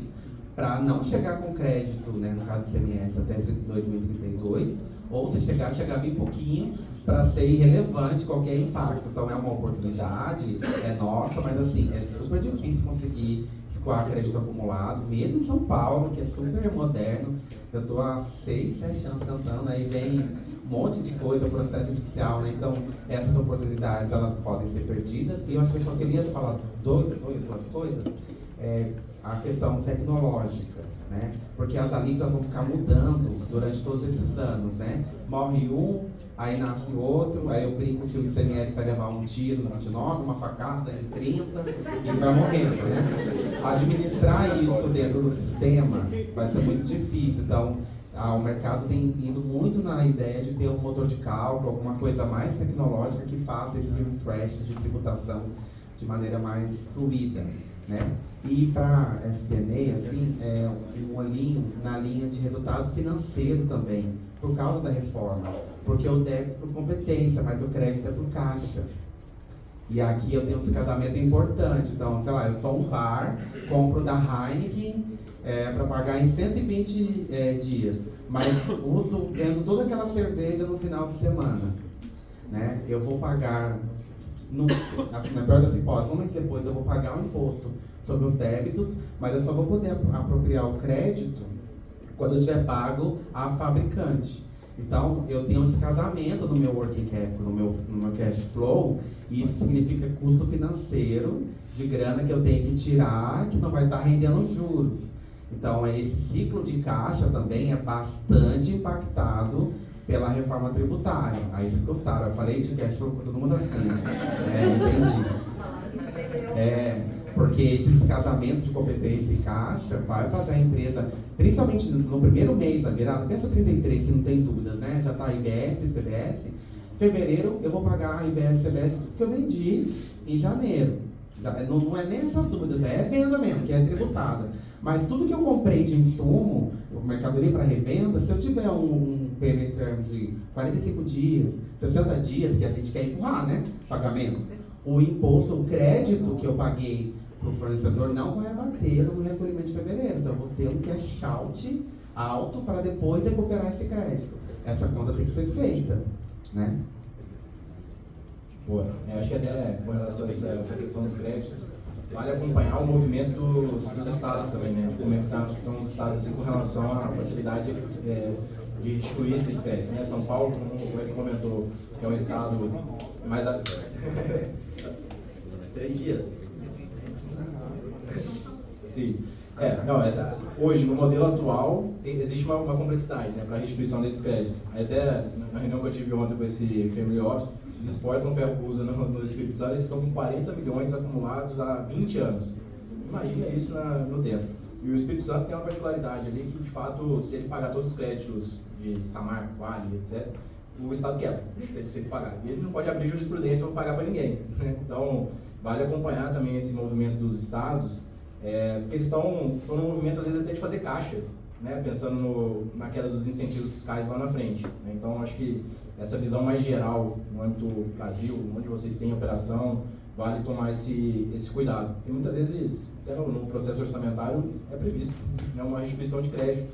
para não chegar com crédito, né, no caso do ICMS, até 2032, ou se chegar bem pouquinho para ser irrelevante qualquer impacto. Então é uma oportunidade, nossa, mas assim, é super difícil conseguir escoar crédito acumulado, mesmo em São Paulo, que é super moderno. Eu estou há 6, 7 anos tentando, aí vem um monte de coisa, processo judicial, né? Então essas oportunidades, elas podem ser perdidas. E eu acho que eu só queria falar duas coisas. A questão tecnológica, né? Porque as alíquotas vão ficar mudando durante todos esses anos, né? Morre um, aí nasce outro, aí eu brinco que o ICMS vai levar um tiro no 29, uma facada em 30 e vai morrendo, né? Administrar isso dentro do sistema vai ser muito difícil. Então, o mercado tem ido muito na ideia de ter um motor de cálculo, alguma coisa mais tecnológica que faça esse refresh de tributação de maneira mais fluida, né? E para a FP&A, assim, um olhinho na linha de resultado financeiro também, por causa da reforma, porque o débito é por competência, mas o crédito é por caixa. E aqui eu tenho um descasamento importante. Então, sei lá, eu sou um bar, compro da Heineken para pagar em 120 dias, mas vendo toda aquela cerveja no final de semana, né? Eu vou pagar, assim, na pior das hipóteses, um mês depois eu vou pagar o imposto sobre os débitos, mas eu só vou poder apropriar o crédito quando eu tiver pago a fabricante. Então, eu tenho esse casamento no meu working capital, no meu cash flow, e isso significa custo financeiro de grana que eu tenho que tirar, que não vai estar rendendo juros. Então, esse ciclo de caixa também é bastante impactado pela reforma tributária. Aí vocês gostaram, eu falei de cash flow com todo mundo assim. Entendi. Porque esse descasamento de competência e caixa vai fazer a empresa, principalmente no primeiro mês da virada, pensa 33, que não tem dúvidas, né? Já está IBS, CBS. Fevereiro eu vou pagar IBS, CBS, tudo que eu vendi em janeiro. Não é nem essas dúvidas, é venda mesmo, que é tributada. Mas tudo que eu comprei de insumo, mercadoria para revenda, se eu tiver um payment terms de 45 dias, 60 dias, que a gente quer empurrar, né? Pagamento. O imposto, o crédito que eu paguei para o fornecedor não vai abater no recolhimento de fevereiro. Então eu vou ter um cash out alto para depois recuperar esse crédito. Essa conta tem que ser feita, né? Boa. Acho que até com relação a essa questão dos créditos, vale acompanhar o movimento dos estados também, né? Como é que estão os estados assim com relação à facilidade de excluir esses créditos, né? São Paulo, como é que comentou, que é um estado mais... 3 dias. Sim. Hoje, no modelo atual, existe uma complexidade, né, para a restituição desses créditos. Aí até na reunião que eu tive ontem com esse Family Office, eles exportam ferro-usa no Espírito Santo, eles estão com 40 milhões acumulados há 20 anos. Imagina isso no tempo. E o Espírito Santo tem uma particularidade ali que, de fato, se ele pagar todos os créditos de Samarco, Vale, etc., o Estado quebra, se ele pagar. E ele não pode abrir jurisprudência para pagar para ninguém, né? Então, vale acompanhar também esse movimento dos estados, porque eles estão no movimento, às vezes, até de fazer caixa, né? Pensando na queda dos incentivos fiscais lá na frente, né? Então, acho que essa visão mais geral no âmbito do Brasil, onde vocês têm operação, vale tomar esse cuidado. E muitas vezes, até no processo orçamentário, é previsto, né, uma restituição de crédito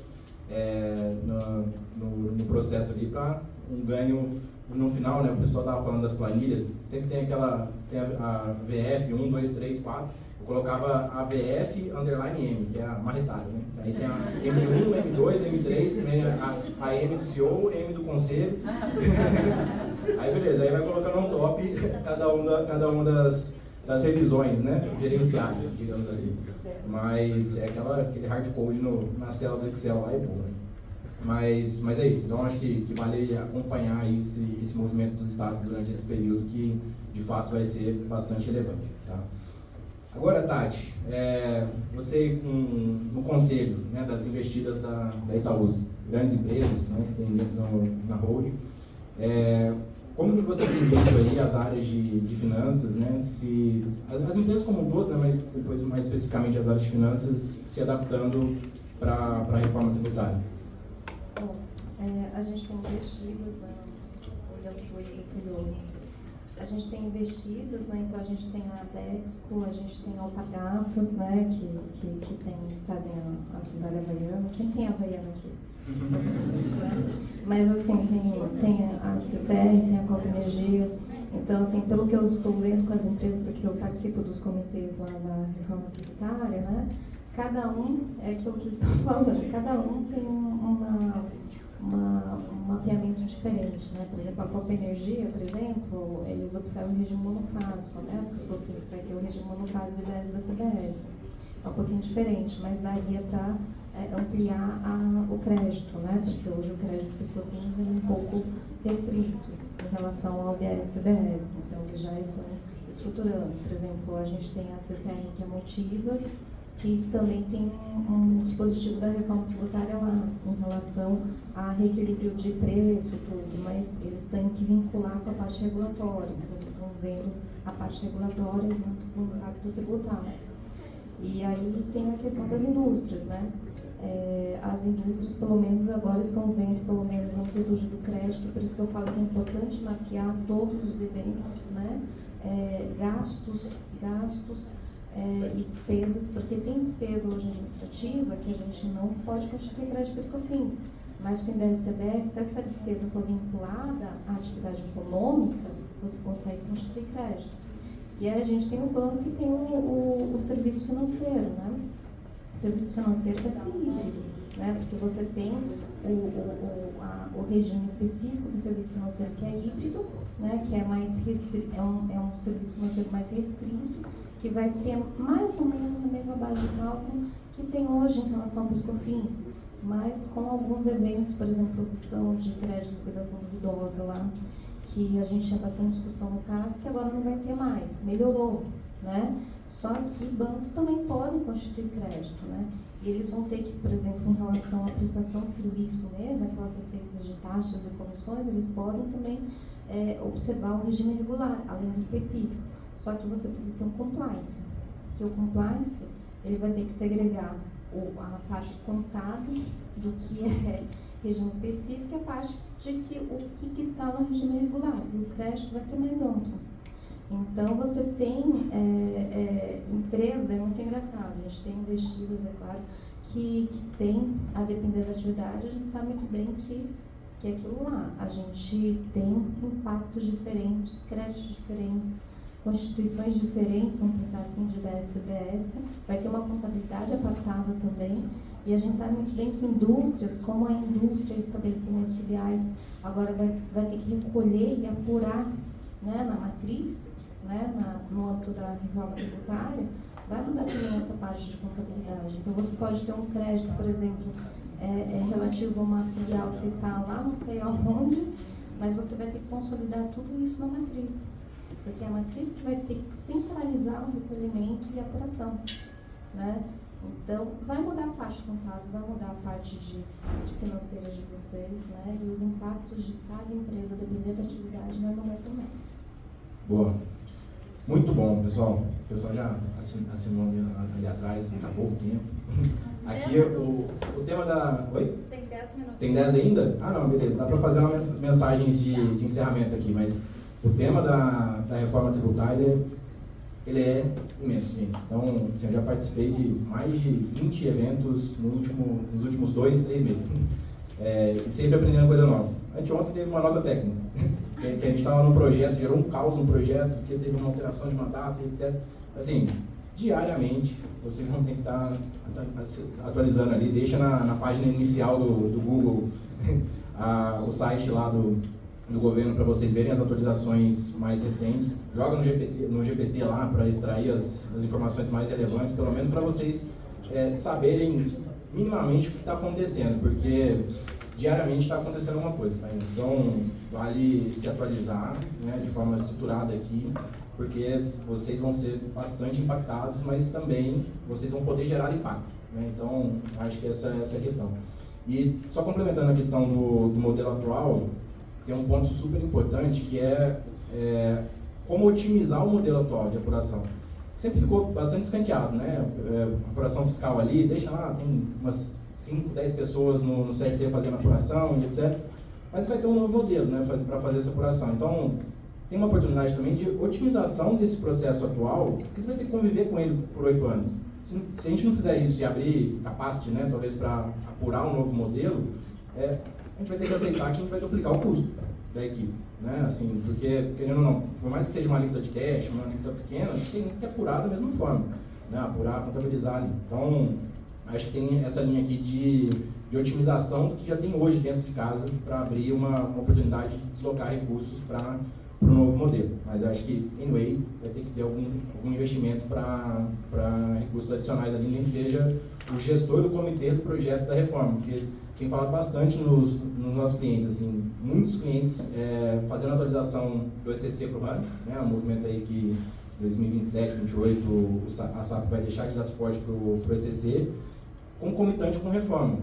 no processo ali para um ganho no final, né? O pessoal estava falando das planilhas, sempre tem a VF 1, 2, 3, 4. Eu colocava a VF underline M, que é a marretada, né? Aí tem a M1, M2, M3, que vem a M do CEO, M do conselho. Aí beleza, aí vai colocando on top cada uma das revisões, né? Gerenciais, digamos assim. Mas é aquele hard code na célula do Excel lá e pô, né? Mas é isso, então acho que vale acompanhar aí esse movimento dos estados durante esse período que de fato vai ser bastante relevante. Tá? Agora, Tati, você no conselho, né, das investidas da Itaúsa, grandes empresas, né, que tem na holding, como que você tem visto aí as áreas de finanças, né, as empresas como um todo, né, mas depois mais especificamente as áreas de finanças se adaptando para a reforma tributária? Bom, a gente tem investidas, né, olhando para o Igor, a gente tem investidas, né, então a gente tem a Dexco, a gente tem a Alpagatas, né, que fazem a sandália havaiana. Quem tem a havaiana aqui? Bastante, né? Mas assim, tem a CCR, tem a Copa Energia. Então, assim, pelo que eu estou vendo com as empresas, porque eu participo dos comitês lá da reforma tributária, né, cada um, é aquilo que ele está falando, cada um tem um mapeamento diferente, né? Por exemplo, a Copa Energia, por exemplo, eles observam o regime monofásico, né? Os COFINS vai ter o regime monofásico do IBS da CBS. É um pouquinho diferente, mas daria para ampliar o crédito, né? Porque hoje o crédito para os COFINS é um pouco restrito em relação ao IBS e CBS. Então, eles já estão estruturando. Por exemplo, a gente tem a CCR, que é Motiva, que também tem um dispositivo da reforma tributária lá, em relação a reequilíbrio de preço, tudo, mas eles têm que vincular com a parte regulatória, então eles estão vendo a parte regulatória junto com o impacto tributário. E aí tem a questão das indústrias, né? As indústrias, pelo menos agora, estão vendo, pelo menos, a amplitude do crédito, por isso que eu falo que é importante mapear todos os eventos, né? Gastos e despesas, porque tem despesa hoje administrativa que a gente não pode constituir crédito para os COFINS, mas com o IBS-CBS, se essa despesa for vinculada à atividade econômica, você consegue constituir crédito. E aí a gente tem o banco e tem o serviço financeiro, né? O serviço financeiro vai ser híbrido, né? Porque você tem o regime específico do serviço financeiro que é híbrido, né? Que é mais é um serviço financeiro mais restrito, que vai ter mais ou menos a mesma base de cálculo que tem hoje em relação aos COFINS, mas com alguns eventos, por exemplo, opção de crédito de liquidação duvidosa lá, que a gente tinha bastante discussão no CAV, que agora não vai ter mais, melhorou, né? Só que bancos também podem constituir crédito, né? E eles vão ter que, por exemplo, em relação à prestação de serviço mesmo, aquelas receitas de taxas e comissões, eles podem também observar o regime regular, além do específico. Só que você precisa ter um compliance, que o compliance ele vai ter que segregar a parte contábil do que é regime específico e a parte de o que está no regime regular. E o crédito vai ser mais amplo. Então, você tem empresa, é muito engraçado, a gente tem investidas, é claro, que tem, a depender da atividade, a gente sabe muito bem que é aquilo lá. A gente tem impactos diferentes, créditos diferentes, constituições diferentes, vamos pensar assim, de IBS-CBS, vai ter uma contabilidade apartada também, e a gente sabe muito bem que indústrias, como a indústria e estabelecimentos filiais, agora vai ter que recolher e apurar, né, na matriz, né, no âmbito da reforma tributária, vai mudar também essa parte de contabilidade. Então, você pode ter um crédito, por exemplo, relativo a uma filial que está lá não sei aonde, mas você vai ter que consolidar tudo isso na matriz. Porque é a matriz que vai ter que centralizar o recolhimento e a apuração, né? Então, vai mudar a parte contábil, vai mudar a parte de financeira de vocês, né? E os impactos de cada empresa, dependendo da atividade, vai mudar também. Boa. Muito bom, pessoal. O pessoal já assinou ali atrás, acabou o tempo. Aqui o tema da... Oi? Tem 10 minutos. Tem 10 ainda? Ah, não, beleza. Dá para fazer uma mensagem de encerramento aqui, mas o tema da reforma tributária, ele é imenso, gente. Então, assim, eu já participei de mais de 20 eventos nos últimos 2, 3 meses. E sempre aprendendo coisa nova. Anteontem teve uma nota técnica, que a gente estava num projeto, gerou um caos no projeto, porque teve uma alteração de mandato, etc. Assim, diariamente, vocês vão ter que estar atualizando ali. Deixa na página inicial do Google o site lá do governo para vocês verem as atualizações mais recentes. Joga no GPT lá para extrair as informações mais relevantes, pelo menos para vocês saberem minimamente o que está acontecendo, porque diariamente está acontecendo alguma coisa, tá? Então vale se atualizar, né, de forma estruturada aqui, porque vocês vão ser bastante impactados, mas também vocês vão poder gerar impacto, né? Então acho que essa é a questão. E só complementando a questão do modelo atual, tem um ponto super importante que é como otimizar o modelo atual de apuração. Sempre ficou bastante escanteado, né? Apuração fiscal ali, deixa lá, tem umas 5, 10 pessoas no CSC fazendo apuração e etc. Mas vai ter um novo modelo, né, para fazer essa apuração. Então, tem uma oportunidade também de otimização desse processo atual, porque você vai ter que conviver com ele por 8 anos. Se a gente não fizer isso e abrir capacity, né, talvez para apurar um novo modelo, a gente vai ter que aceitar que a gente vai duplicar o custo da equipe, né? Assim, porque, querendo ou não, por mais que seja uma alíquota de teste, uma alíquota pequena, tem que apurar da mesma forma, né? Apurar, contabilizar ali. Então, acho que tem essa linha aqui de otimização do que já tem hoje dentro de casa para abrir uma oportunidade de deslocar recursos para o novo modelo. Mas eu acho que, anyway, vai ter que ter algum investimento para recursos adicionais ali, nem que seja o gestor do comitê do projeto da reforma, porque tem falado bastante nos nossos clientes, assim, muitos clientes fazendo atualização do ECC para o RAN, né, um movimento aí que 2027, 2028, a SAP vai deixar de dar suporte para o ECC, concomitante com reforma.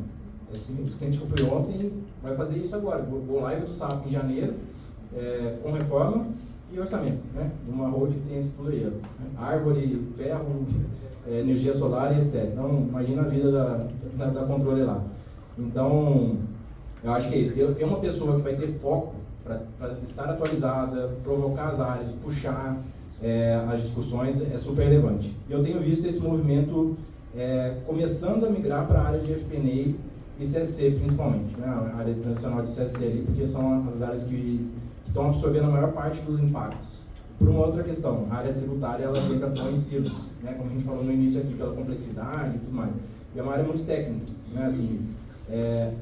Esse cliente que eu fui ontem vai fazer isso agora, o live do SAP em janeiro, com reforma e orçamento, né, de uma road que tem esse tudo aí, árvore, ferro, energia solar e etc. Então, imagina a vida da controle lá. Então, eu acho que é isso. Ter uma pessoa que vai ter foco para estar atualizada, provocar as áreas, puxar as discussões é super relevante. E eu tenho visto esse movimento começando a migrar para a área de FP&A e CSC principalmente, né? A área transicional de CSC ali, porque são as áreas que estão absorvendo a maior parte dos impactos. Por uma outra questão, a área tributária ela sempre atua em silos, né? Como a gente falou no início aqui, pela complexidade e tudo mais. E é uma área muito técnica, né? Assim,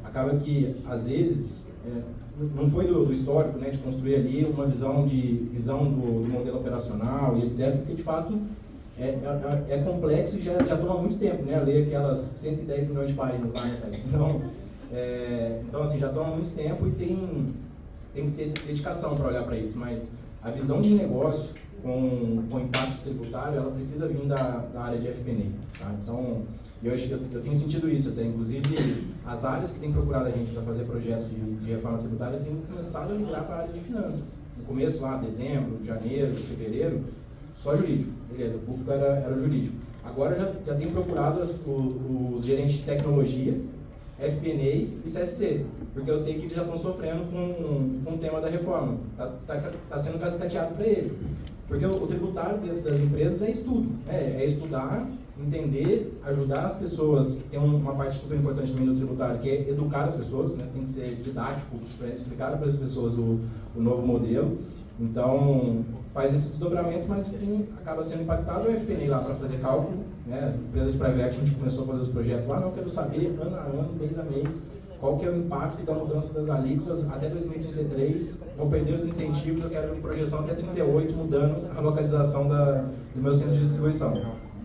acaba que, às vezes, não foi do histórico, né, de construir ali uma visão do modelo operacional e etc., porque, de fato, é complexo e já toma muito tempo, né, ler aquelas 110 milhões de páginas lá, né, então, assim, já toma muito tempo e tem que ter dedicação para olhar para isso, mas a visão de negócio com impacto tributário, ela precisa vir da área de FP&A, tá? Então, eu tenho sentido isso até, inclusive as áreas que têm procurado a gente para fazer projetos de reforma tributária têm começado a migrar para a área de finanças. No começo, lá, dezembro, janeiro, fevereiro, só jurídico, beleza, o público era o jurídico. Agora já tem procurado os gerentes de tecnologia, FP&A e CSC, porque eu sei que eles já estão sofrendo com o tema da reforma, tá sendo cascateado para eles. Porque o tributário dentro das empresas é estudo, é estudar, entender, ajudar as pessoas. Tem uma parte super importante também do tributário, que é educar as pessoas, né? Você tem que ser didático para explicar para as pessoas o novo modelo. Então, faz esse desdobramento, mas quem acaba sendo impactado é o FP&A lá para fazer cálculo, né? Empresa de private, a gente começou a fazer os projetos lá, não, eu quero saber, ano a ano, mês a mês, qual que é o impacto da mudança das alíquotas até 2033, vou perder os incentivos, eu quero projeção até 38, mudando a localização do meu centro de distribuição.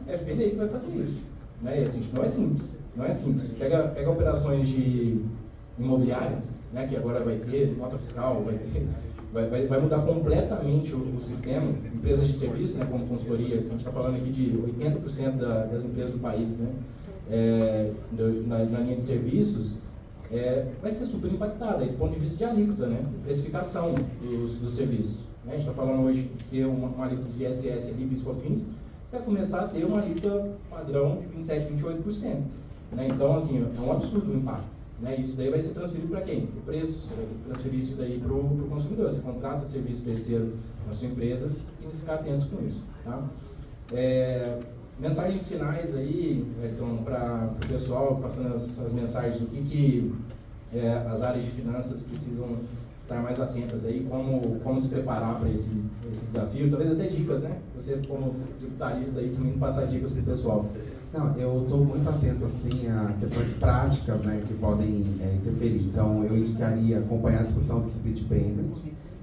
FP&A que vai fazer isso. Né? E, assim, não é simples. Não é simples. Pega operações de imobiliário, né, que agora vai ter nota fiscal, vai mudar completamente o sistema. Empresas de serviço, né, como consultoria, a gente está falando aqui de 80% das empresas do país, né, na linha de serviços, vai ser super impactada, do ponto de vista de alíquota, né, precificação dos serviços. Né, a gente está falando hoje de ter uma alíquota de ISS ali, PIS/COFINS, você vai começar a ter uma alíquota padrão de 27%, 28%. Né, então, assim, é um absurdo o impacto. Né, isso daí vai ser transferido para quem? Para o preço, você vai ter que transferir isso daí para o consumidor. Você contrata serviço terceiro na sua empresa, você tem que ficar atento com isso. Tá? Mensagens finais aí, Ayrton, para o pessoal, passando as mensagens do que as áreas de finanças precisam estar mais atentas aí, como se preparar para esse desafio, talvez até dicas, né? Você como tributarista aí também passar dicas para o pessoal. Não, eu estou muito atento assim a questões práticas, né, que podem interferir. Então, eu indicaria acompanhar a discussão do split payment,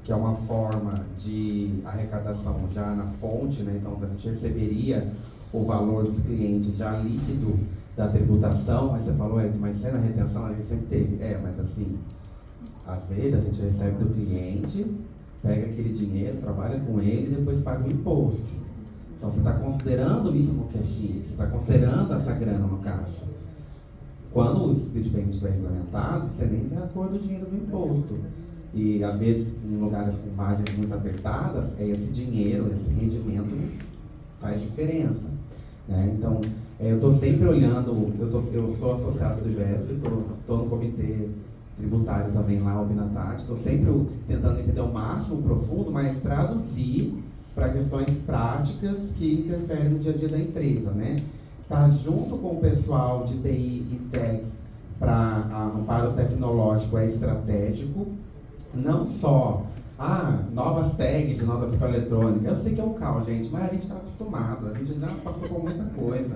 que é uma forma de arrecadação já na fonte, né? Então, a gente receberia o valor dos clientes já líquido da tributação, mas você falou, mas se é na retenção, a gente sempre teve. Mas assim, às vezes a gente recebe do cliente, pega aquele dinheiro, trabalha com ele e depois paga o imposto. Então, você está considerando isso no cash-in, você está considerando essa grana no caixa. Quando o split payment estiver regulamentado, você nem tem a cor do dinheiro do imposto. E, às vezes, em lugares com margens muito apertadas, esse dinheiro, esse rendimento faz diferença. Né? Então, eu estou sempre olhando, eu sou associado do IBF, estou no comitê tributário também lá, o Binatat, estou sempre tentando entender o máximo profundo, mas traduzir para questões práticas que interferem no dia a dia da empresa, né? Tá junto com o pessoal de TI e Techs para amparo tecnológico é estratégico, não só novas tags de nota fiscal eletrônica. Eu sei que é um caos, gente, mas a gente está acostumado, a gente já passou por muita coisa.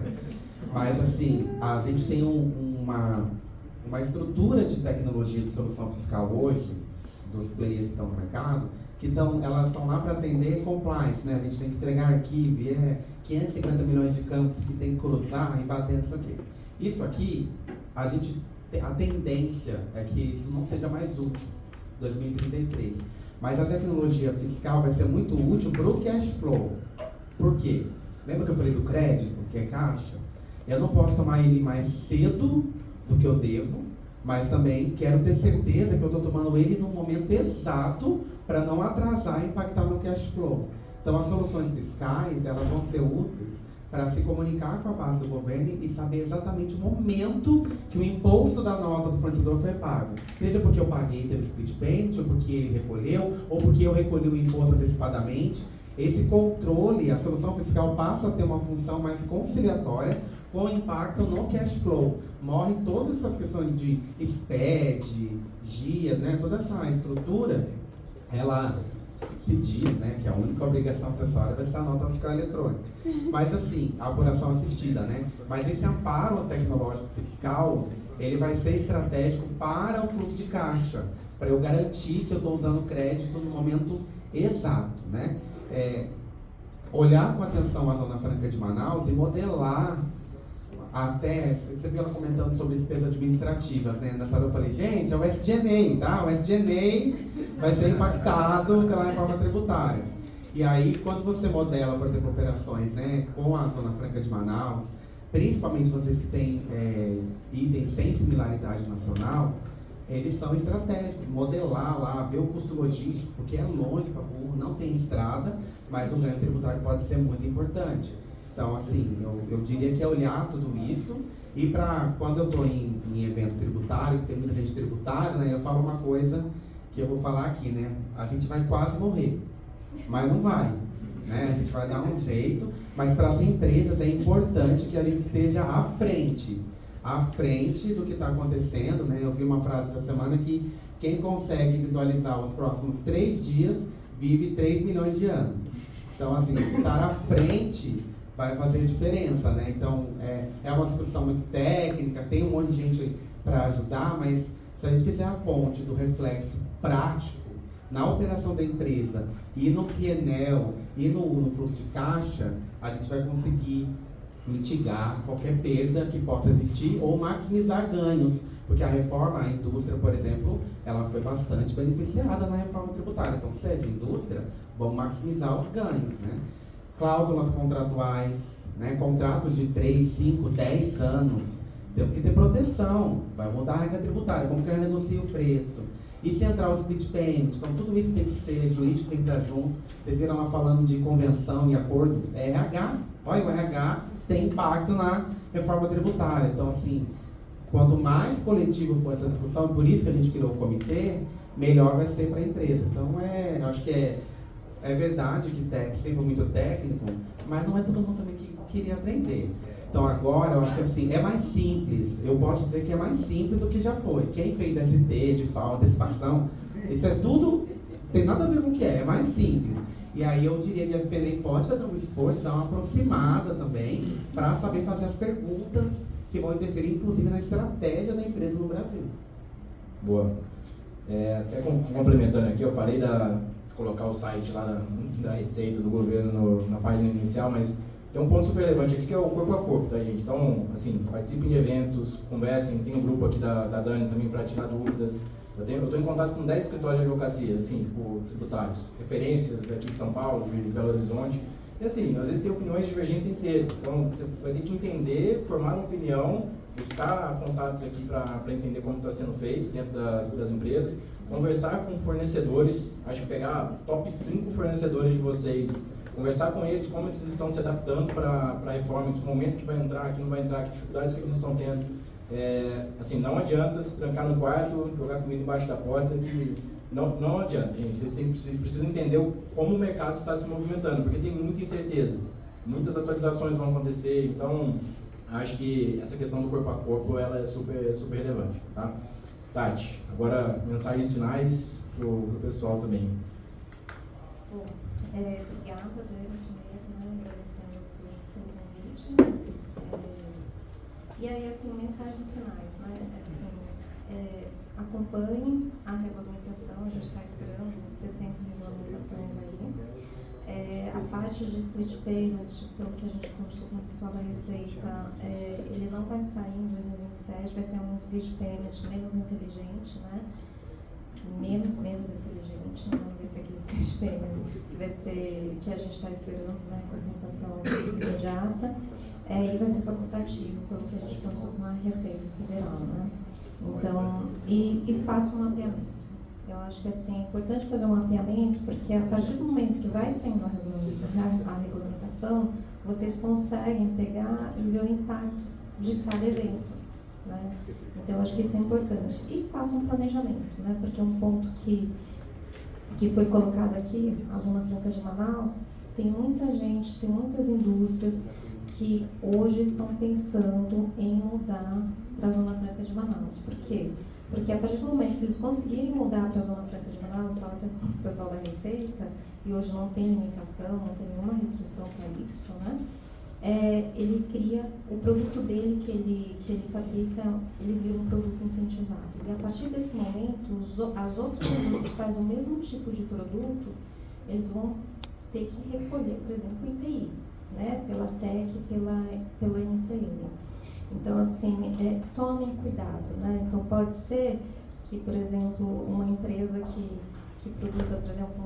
Mas assim, a gente tem uma estrutura de tecnologia de solução fiscal hoje, dos players que estão no mercado, elas estão lá para atender compliance, né? A gente tem que entregar arquivo, 550 milhões de campos que tem que cruzar e bater nisso aqui. Isso aqui, a tendência é que isso não seja mais útil, 2033. Mas a tecnologia fiscal vai ser muito útil para o cash flow. Por quê? Lembra que eu falei do crédito, que é caixa? Eu não posso tomar ele mais cedo do que eu devo, mas também quero ter certeza que eu estou tomando ele no momento exato para não atrasar e impactar meu cash flow. Então, as soluções fiscais, elas vão ser úteis para se comunicar com a base do governo e saber exatamente o momento que o imposto da nota do fornecedor foi pago. Seja porque eu paguei e teve split payment, ou porque ele recolheu, ou porque eu recolhi o imposto antecipadamente. Esse controle, a solução fiscal passa a ter uma função mais conciliatória com impacto no cash flow. Morrem todas essas questões de SPED, GIA, né? Toda essa estrutura, ela se diz, né, que a única obrigação acessória vai ser a nota fiscal eletrônica. Mas assim, a apuração assistida, né? Mas esse amparo tecnológico fiscal, ele vai ser estratégico para o fluxo de caixa, para eu garantir que eu estou usando crédito no momento exato, né? Olhar com atenção a Zona Franca de Manaus e modelar até, você viu ela comentando sobre despesas administrativas, né? Nessa hora eu falei, gente, é o SG&A, tá? O SG&A vai ser impactado pela reforma tributária. E aí, quando você modela, por exemplo, operações, né, com a Zona Franca de Manaus, principalmente vocês que têm itens sem similaridade nacional, eles são estratégicos. Modelar lá, ver o custo logístico, porque é longe para burro, não tem estrada, mas o ganho tributário pode ser muito importante. Então, assim, eu diria que é olhar tudo isso, e para quando eu estou em evento tributário, que tem muita gente tributária, né, eu falo uma coisa que eu vou falar aqui, né? A gente vai quase morrer, mas não vai, né? A gente vai dar um jeito, mas para as empresas é importante que a gente esteja à frente do que está acontecendo, né? Eu vi uma frase essa semana que quem consegue visualizar os próximos 3 dias vive 3 milhões de anos. Então, assim, estar à frente vai fazer diferença, né? Então, é uma discussão muito técnica, tem um monte de gente para ajudar, mas se a gente fizer a ponte do reflexo prático na operação da empresa e no PNL e no fluxo de caixa, a gente vai conseguir mitigar qualquer perda que possa existir ou maximizar ganhos, porque a reforma, a indústria, por exemplo, ela foi bastante beneficiada na reforma tributária. Então, se é de indústria, vamos maximizar os ganhos, né? Cláusulas contratuais, né? Contratos de 3, 5, 10 anos, temos que ter proteção, vai mudar a regra tributária, como que eu negocio o preço. E central split payment, então tudo isso tem que ser, jurídico tem que estar junto. Vocês viram lá falando de convenção e acordo, é RH. Olha, o RH tem impacto na reforma tributária. Então, assim, quanto mais coletivo for essa discussão, por isso que a gente criou o comitê, melhor vai ser para a empresa. Então, eu acho que é verdade que sempre foi muito técnico, mas não é todo mundo também que queria aprender. Então agora eu acho que assim, é mais simples, eu posso dizer que é mais simples do que já foi. Quem fez ST, de FAO, antecipação, isso é tudo, tem nada a ver com o que é mais simples. E aí eu diria que a FPNEM pode fazer um esforço, dar uma aproximada também, para saber fazer as perguntas que vão interferir inclusive na estratégia da empresa no Brasil. Boa. Até complementando aqui, eu falei colocar o site lá da Receita do governo na página inicial, mas tem um ponto super relevante aqui que é o corpo a corpo, tá, gente? Então, assim, participem de eventos, conversem, tem um grupo aqui da Dani também para tirar dúvidas. Eu estou em contato com 10 escritórios de advocacia, assim, tributários, referências daqui de São Paulo, de Belo Horizonte. E assim, às vezes tem opiniões divergentes entre eles. Então, você vai ter que entender, formar uma opinião, buscar contatos aqui para entender como está sendo feito dentro das empresas, conversar com fornecedores, acho que pegar top 5 fornecedores de vocês, conversar com eles como eles estão se adaptando para a reforma, em que momento que vai entrar, que não vai entrar, que dificuldades que eles estão tendo. Assim, não adianta se trancar no quarto, jogar comida embaixo da porta, não adianta, gente. Vocês precisam entender como o mercado está se movimentando, porque tem muita incerteza, muitas atualizações vão acontecer, então acho que essa questão do corpo a corpo ela é super, super relevante, tá? Tati, agora mensagens finais para o pessoal também. Bom, obrigada, Dani, primeiro, né, agradecendo pelo convite. E aí, assim, mensagens finais, né, assim, acompanhem a regulamentação, a gente está esperando 60 regulamentações aí. A parte de split payment, pelo que a gente conversou com o pessoal da Receita, ele não vai sair em 2027, vai ser um split payment menos inteligente, né? Menos inteligente, não vai ser aquele split payment que vai ser, que a gente está esperando, né? Compensação imediata, e vai ser facultativo, pelo que a gente conversou com a Receita Federal, né? Então, e faça um mapeamento. Eu acho que assim, é importante fazer um mapeamento, porque a partir do momento que vai saindo a regulamentação, vocês conseguem pegar e ver o impacto de cada evento, né? Então, eu acho que isso é importante. E faça um planejamento, né? Porque um ponto que foi colocado aqui, a Zona Franca de Manaus, tem muita gente, tem muitas indústrias que hoje estão pensando em mudar para a Zona Franca de Manaus. Por quê? Porque a partir do momento que eles conseguirem mudar para a Zona Franca de Manaus, estava até falando com o pessoal da Receita, e hoje não tem limitação, não tem nenhuma restrição para isso, né? Ele cria o produto dele que ele fabrica, ele vira um produto incentivado. E a partir desse momento, as outras indústrias que fazem o mesmo tipo de produto, eles vão ter que recolher, por exemplo, o IPI, né? Pela TEC, pela NCM. Então, assim, tomem cuidado, né? Então, pode ser que, por exemplo, uma empresa que produza, por exemplo,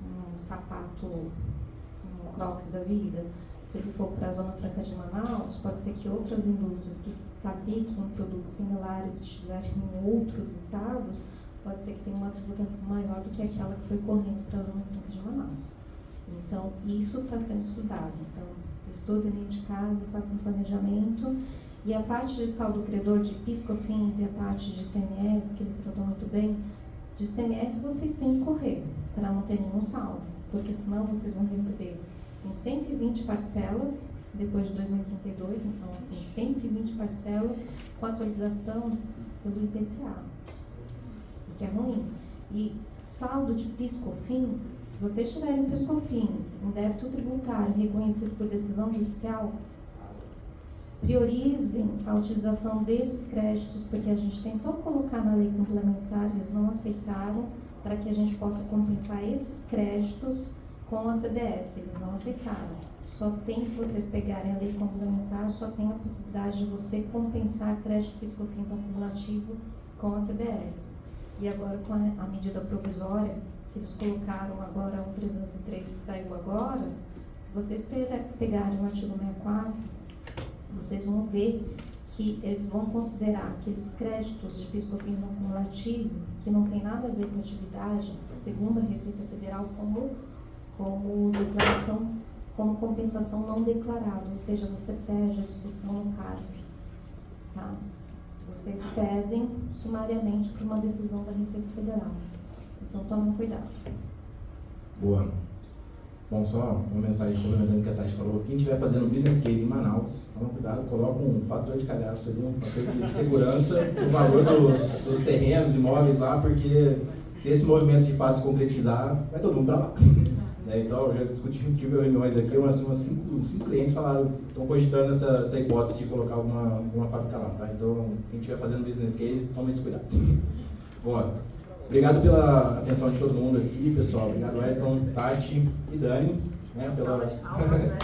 um sapato, um Crocs da vida, se ele for para a Zona Franca de Manaus, pode ser que outras indústrias que fabriquem produtos similares, se estiverem em outros estados, pode ser que tenha uma tributação maior do que aquela que foi correndo para a Zona Franca de Manaus. Então, isso está sendo estudado. Então, estudem dentro de casa, façam um planejamento. E a parte de saldo credor de PIS/COFINS e a parte de ICMS, que ele tratou muito bem, de ICMS vocês têm que correr para não ter nenhum saldo, porque senão vocês vão receber em 120 parcelas depois de 2032, então assim, 120 parcelas com atualização pelo IPCA, o que é ruim. E saldo de PIS/COFINS, se vocês tiverem PIS/COFINS em débito tributário reconhecido por decisão judicial, priorizem a utilização desses créditos, porque a gente tentou colocar na lei complementar, eles não aceitaram, para que a gente possa compensar esses créditos com a CBS, eles não aceitaram. Só tem, se vocês pegarem a lei complementar, só tem a possibilidade de você compensar crédito PIS/COFINS acumulativo com a CBS. E agora com a medida provisória, que eles colocaram agora, o 303 que saiu agora, se vocês pegarem o artigo 64, vocês vão ver que eles vão considerar aqueles créditos de PIS/COFINS não acumulativo, que não tem nada a ver com atividade, segundo a Receita Federal, como declaração, como compensação não declarada, ou seja, você perde a discussão no CARF, tá? Vocês perdem sumariamente por uma decisão da Receita Federal. Então, tomem cuidado. Boa. Bom, só uma mensagem complementando o que a Tati falou. Quem estiver fazendo business case em Manaus, toma cuidado, coloca um fator de cagaço ali, um fator de segurança, o valor dos terrenos, imóveis lá, porque se esse movimento de fato se concretizar, vai todo mundo para lá. Então, eu já tive reuniões aqui, umas 5 clientes falaram, estão cogitando essa hipótese de colocar alguma fábrica lá, tá? Então, quem estiver fazendo business case, toma esse cuidado. Boa. Obrigado pela atenção de todo mundo aqui, pessoal. Obrigado, Ayrton, Tati e Dani. Salva de palmas, né?